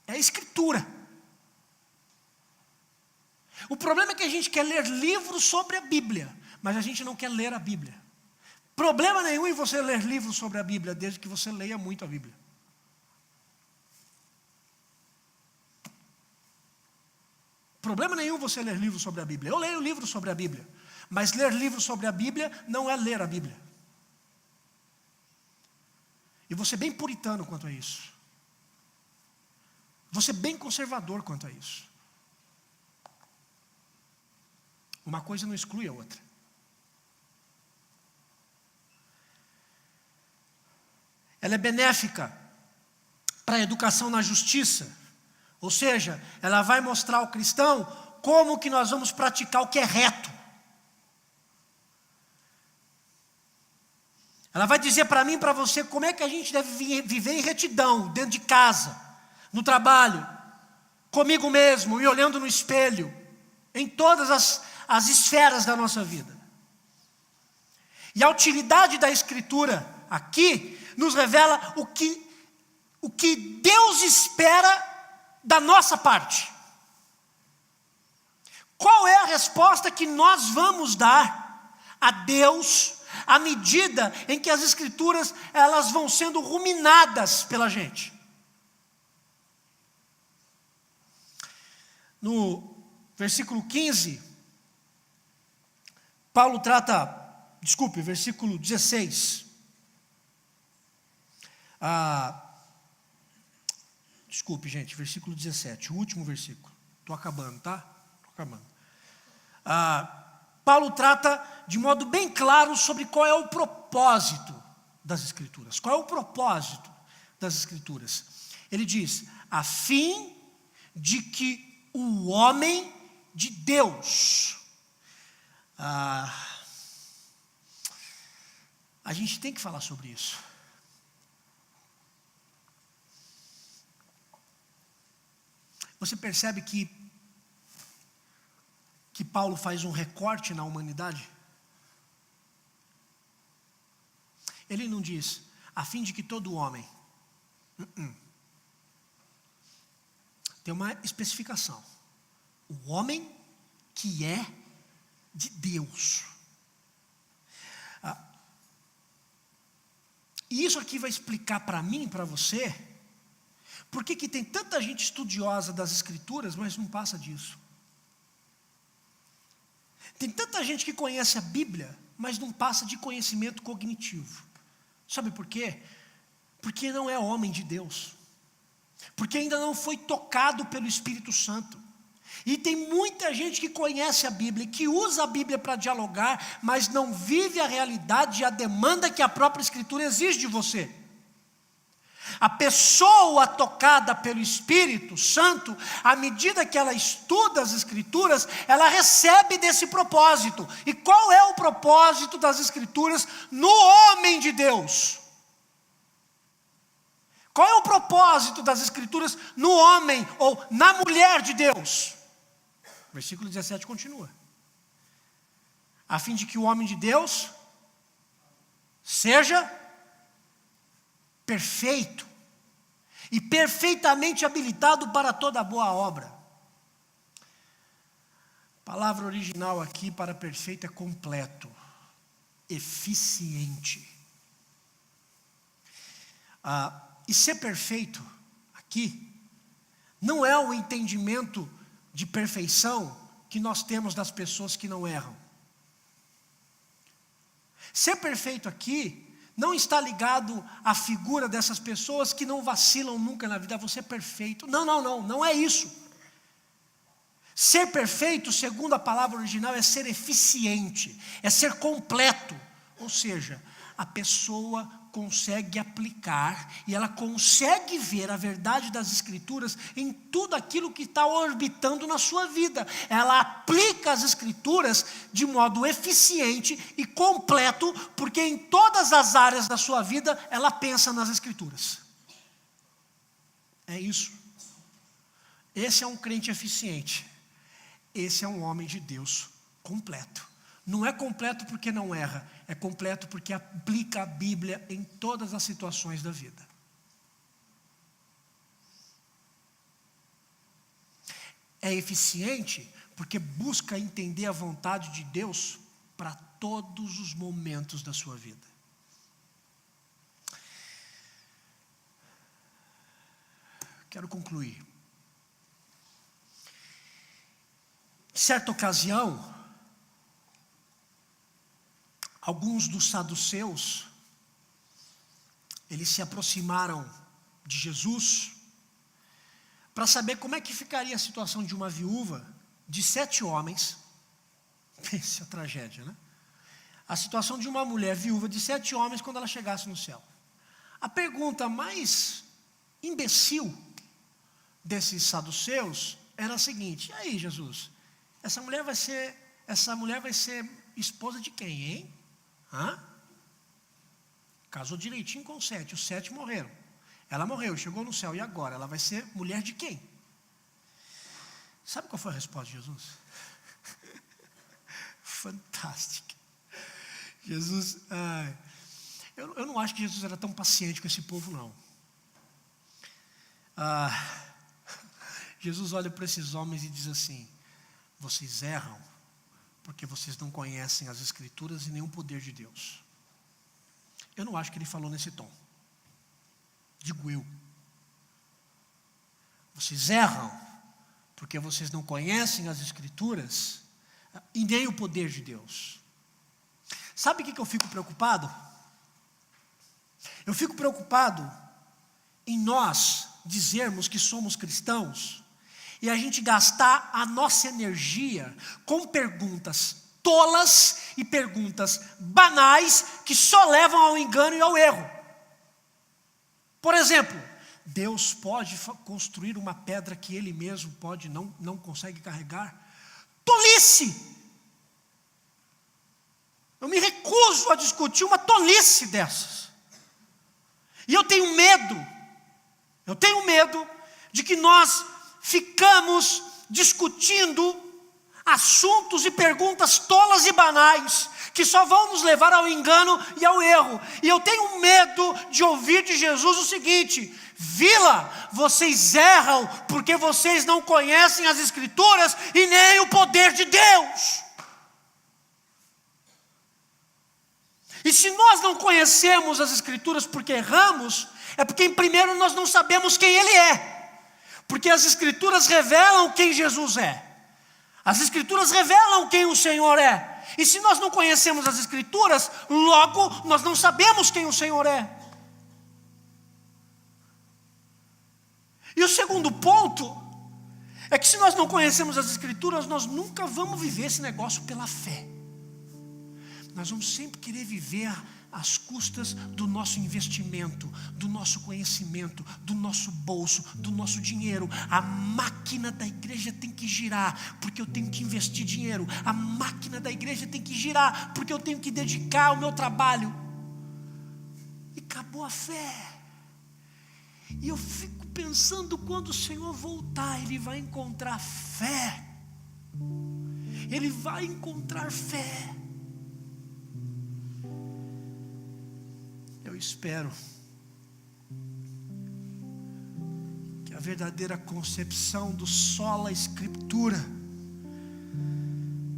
É a Escritura. O problema é que a gente quer ler livros sobre a Bíblia, mas a gente não quer ler a Bíblia. Problema nenhum em você ler livros sobre a Bíblia, desde que você leia muito a Bíblia. Problema nenhum você ler livros sobre a Bíblia. Eu leio livros sobre a Bíblia, mas ler livros sobre a Bíblia não é ler a Bíblia. E vou ser bem puritano quanto a isso. Vou ser bem conservador quanto a isso. Uma coisa não exclui a outra. Ela é benéfica para a educação na justiça. Ou seja, ela vai mostrar ao cristão como que nós vamos praticar o que é reto. Ela vai dizer para mim e para você como é que a gente deve viver em retidão, dentro de casa, no trabalho, comigo mesmo, me olhando no espelho, em todas as esferas da nossa vida. E a utilidade da Escritura aqui nos revela o que Deus espera da nossa parte. Qual é a resposta que nós vamos dar a Deus à medida em que as Escrituras elas vão sendo ruminadas pela gente? No versículo 15, versículo 16. Versículo 17, o último versículo. Estou acabando, tá? Estou acabando. Paulo trata de modo bem claro sobre qual é o propósito das Escrituras. Qual é o propósito das Escrituras? Ele diz, a fim de que o homem de Deus... a gente tem que falar sobre isso. Você percebe que Paulo faz um recorte na humanidade? Ele não diz, a fim de que todo homem. Tem uma especificação. O homem que é de Deus. E isso aqui vai explicar para mim e para você por que tem tanta gente estudiosa das Escrituras, mas não passa disso. Tem tanta gente que conhece a Bíblia, mas não passa de conhecimento cognitivo. Sabe por quê? Porque não é homem de Deus. Porque ainda não foi tocado pelo Espírito Santo. E tem muita gente que conhece a Bíblia, que usa a Bíblia para dialogar, mas não vive a realidade e a demanda que a própria Escritura exige de você. A pessoa tocada pelo Espírito Santo, à medida que ela estuda as Escrituras, ela recebe desse propósito. E qual é o propósito das Escrituras no homem de Deus? Qual é o propósito das Escrituras no homem ou na mulher de Deus? Versículo 17 continua. A fim de que o homem de Deus seja perfeito e perfeitamente habilitado para toda boa obra. A palavra original aqui para perfeito é completo, eficiente. E ser perfeito aqui não é um entendimento de perfeição que nós temos das pessoas que não erram. Ser perfeito aqui não está ligado à figura dessas pessoas que não vacilam nunca na vida. Você é perfeito. Não é isso. Ser perfeito, segundo a palavra original, é ser eficiente, é ser completo. Ou seja, a pessoa consegue aplicar e ela consegue ver a verdade das Escrituras em tudo aquilo que está orbitando na sua vida. Ela aplica as Escrituras de modo eficiente e completo, porque em todas as áreas da sua vida ela pensa nas Escrituras. É isso. Esse é um crente eficiente. Esse é um homem de Deus completo. Não é completo porque não erra, é completo porque aplica a Bíblia em todas as situações da vida. É eficiente porque busca entender a vontade de Deus para todos os momentos da sua vida. Quero concluir. Em certa ocasião, alguns dos saduceus, eles se aproximaram de Jesus para saber como é que ficaria a situação de uma viúva de 7 homens. Pensa a tragédia, né? A situação de uma mulher viúva de 7 homens quando ela chegasse no céu. A pergunta mais imbecil desses saduceus era a seguinte: e aí, Jesus, essa mulher vai ser esposa de quem, hein? Casou direitinho com 7, os 7 morreram. Ela morreu, chegou no céu, e agora? Ela vai ser mulher de quem? Sabe qual foi a resposta de Jesus? Fantástica. Jesus, eu não acho que Jesus era tão paciente com esse povo, não. Jesus olha para esses homens e diz assim: vocês erram porque vocês não conhecem as Escrituras e nem o poder de Deus. Eu não acho que ele falou nesse tom. Digo eu. Vocês erram porque vocês não conhecem as Escrituras e nem o poder de Deus. Sabe o que eu fico preocupado? Eu fico preocupado em nós dizermos que somos cristãos e a gente gastar a nossa energia com perguntas tolas e perguntas banais que só levam ao engano e ao erro. Por exemplo, Deus pode construir uma pedra que Ele mesmo não consegue carregar? Tolice! Eu me recuso a discutir uma tolice dessas. E eu tenho medo de que nós ficamos discutindo assuntos e perguntas tolas e banais, que só vão nos levar ao engano e ao erro. E eu tenho medo de ouvir de Jesus o seguinte: Vila, vocês erram porque vocês não conhecem as Escrituras e nem o poder de Deus. E se nós não conhecemos as Escrituras porque erramos, é porque em primeiro nós não sabemos quem Ele é, porque as Escrituras revelam quem Jesus é. As Escrituras revelam quem o Senhor é. E se nós não conhecemos as Escrituras, logo nós não sabemos quem o Senhor é. E o segundo ponto é que se nós não conhecemos as Escrituras, nós nunca vamos viver esse negócio pela fé. Nós vamos sempre querer viver às custas do nosso investimento, do nosso conhecimento, do nosso bolso, do nosso dinheiro. A máquina da igreja tem que girar, porque eu tenho que investir dinheiro. A máquina da igreja tem que girar, porque eu tenho que dedicar o meu trabalho. E acabou a fé. E eu fico pensando, quando o Senhor voltar, Ele vai encontrar fé. Ele vai encontrar fé. Eu espero que a verdadeira concepção do sola Escritura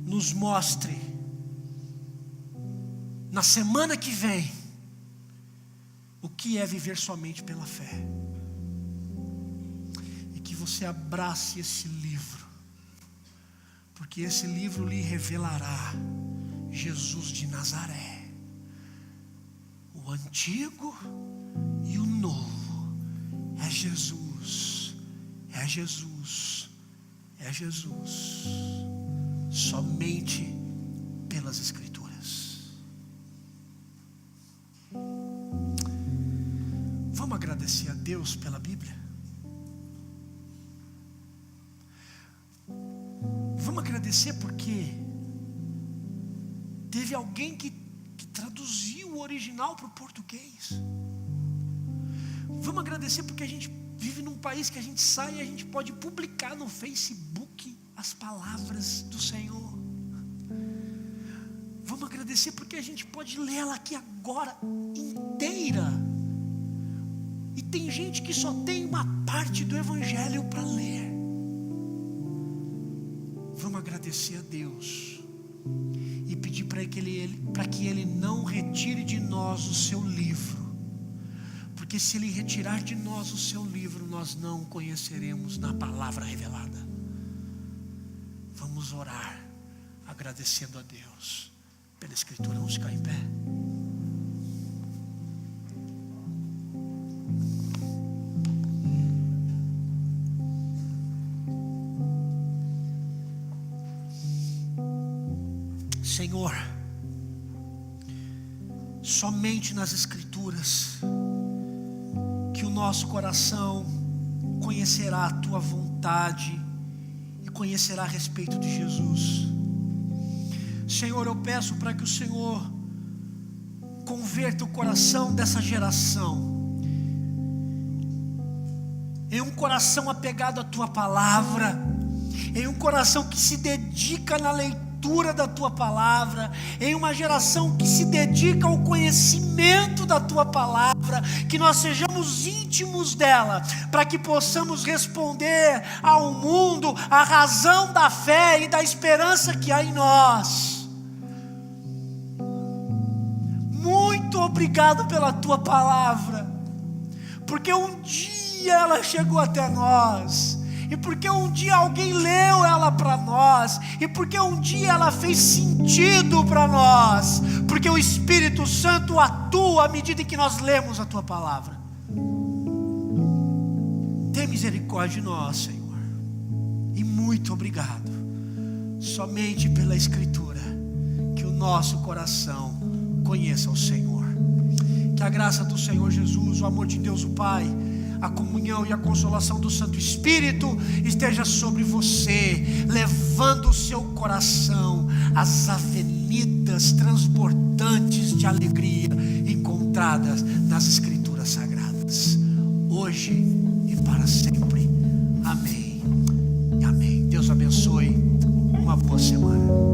nos mostre na semana que vem o que é viver somente pela fé, e que você abrace esse livro porque esse livro lhe revelará Jesus de Nazaré, o antigo e o novo. É Jesus, é Jesus, é Jesus, somente pelas Escrituras. Vamos agradecer a Deus pela Bíblia? Vamos agradecer porque teve alguém que traduziu o original para o português. Vamos agradecer porque a gente vive num país que a gente sai e a gente pode publicar no Facebook as palavras do Senhor. Vamos agradecer porque a gente pode ler ela aqui agora inteira. E tem gente que só tem uma parte do Evangelho para ler. Vamos agradecer a Deus e pedir para que Ele não retire de nós o seu livro, porque se Ele retirar de nós o seu livro, nós não o conheceremos na palavra revelada. Vamos orar agradecendo a Deus pela Escritura. Vamos ficar em pé. Senhor, somente nas Escrituras que o nosso coração conhecerá a Tua vontade e conhecerá a respeito de Jesus. Senhor, eu peço para que o Senhor converta o coração dessa geração em um coração apegado à Tua palavra, em um coração que se dedica na leitura da Tua palavra, em uma geração que se dedica ao conhecimento da Tua palavra, que nós sejamos íntimos dela, para que possamos responder ao mundo a razão da fé e da esperança que há em nós. Muito obrigado pela Tua palavra, porque um dia ela chegou até nós, e porque um dia alguém leu ela para nós, e porque um dia ela fez sentido para nós, porque o Espírito Santo atua à medida em que nós lemos a Tua palavra. Tem misericórdia de nós, Senhor, e muito obrigado, somente pela Escritura, que o nosso coração conheça o Senhor. Que a graça do Senhor Jesus, o amor de Deus o Pai, a comunhão e a consolação do Santo Espírito esteja sobre você, levando o seu coração às avenidas transbordantes de alegria encontradas nas Escrituras Sagradas, hoje e para sempre. Amém. Amém. Deus abençoe. Uma boa semana.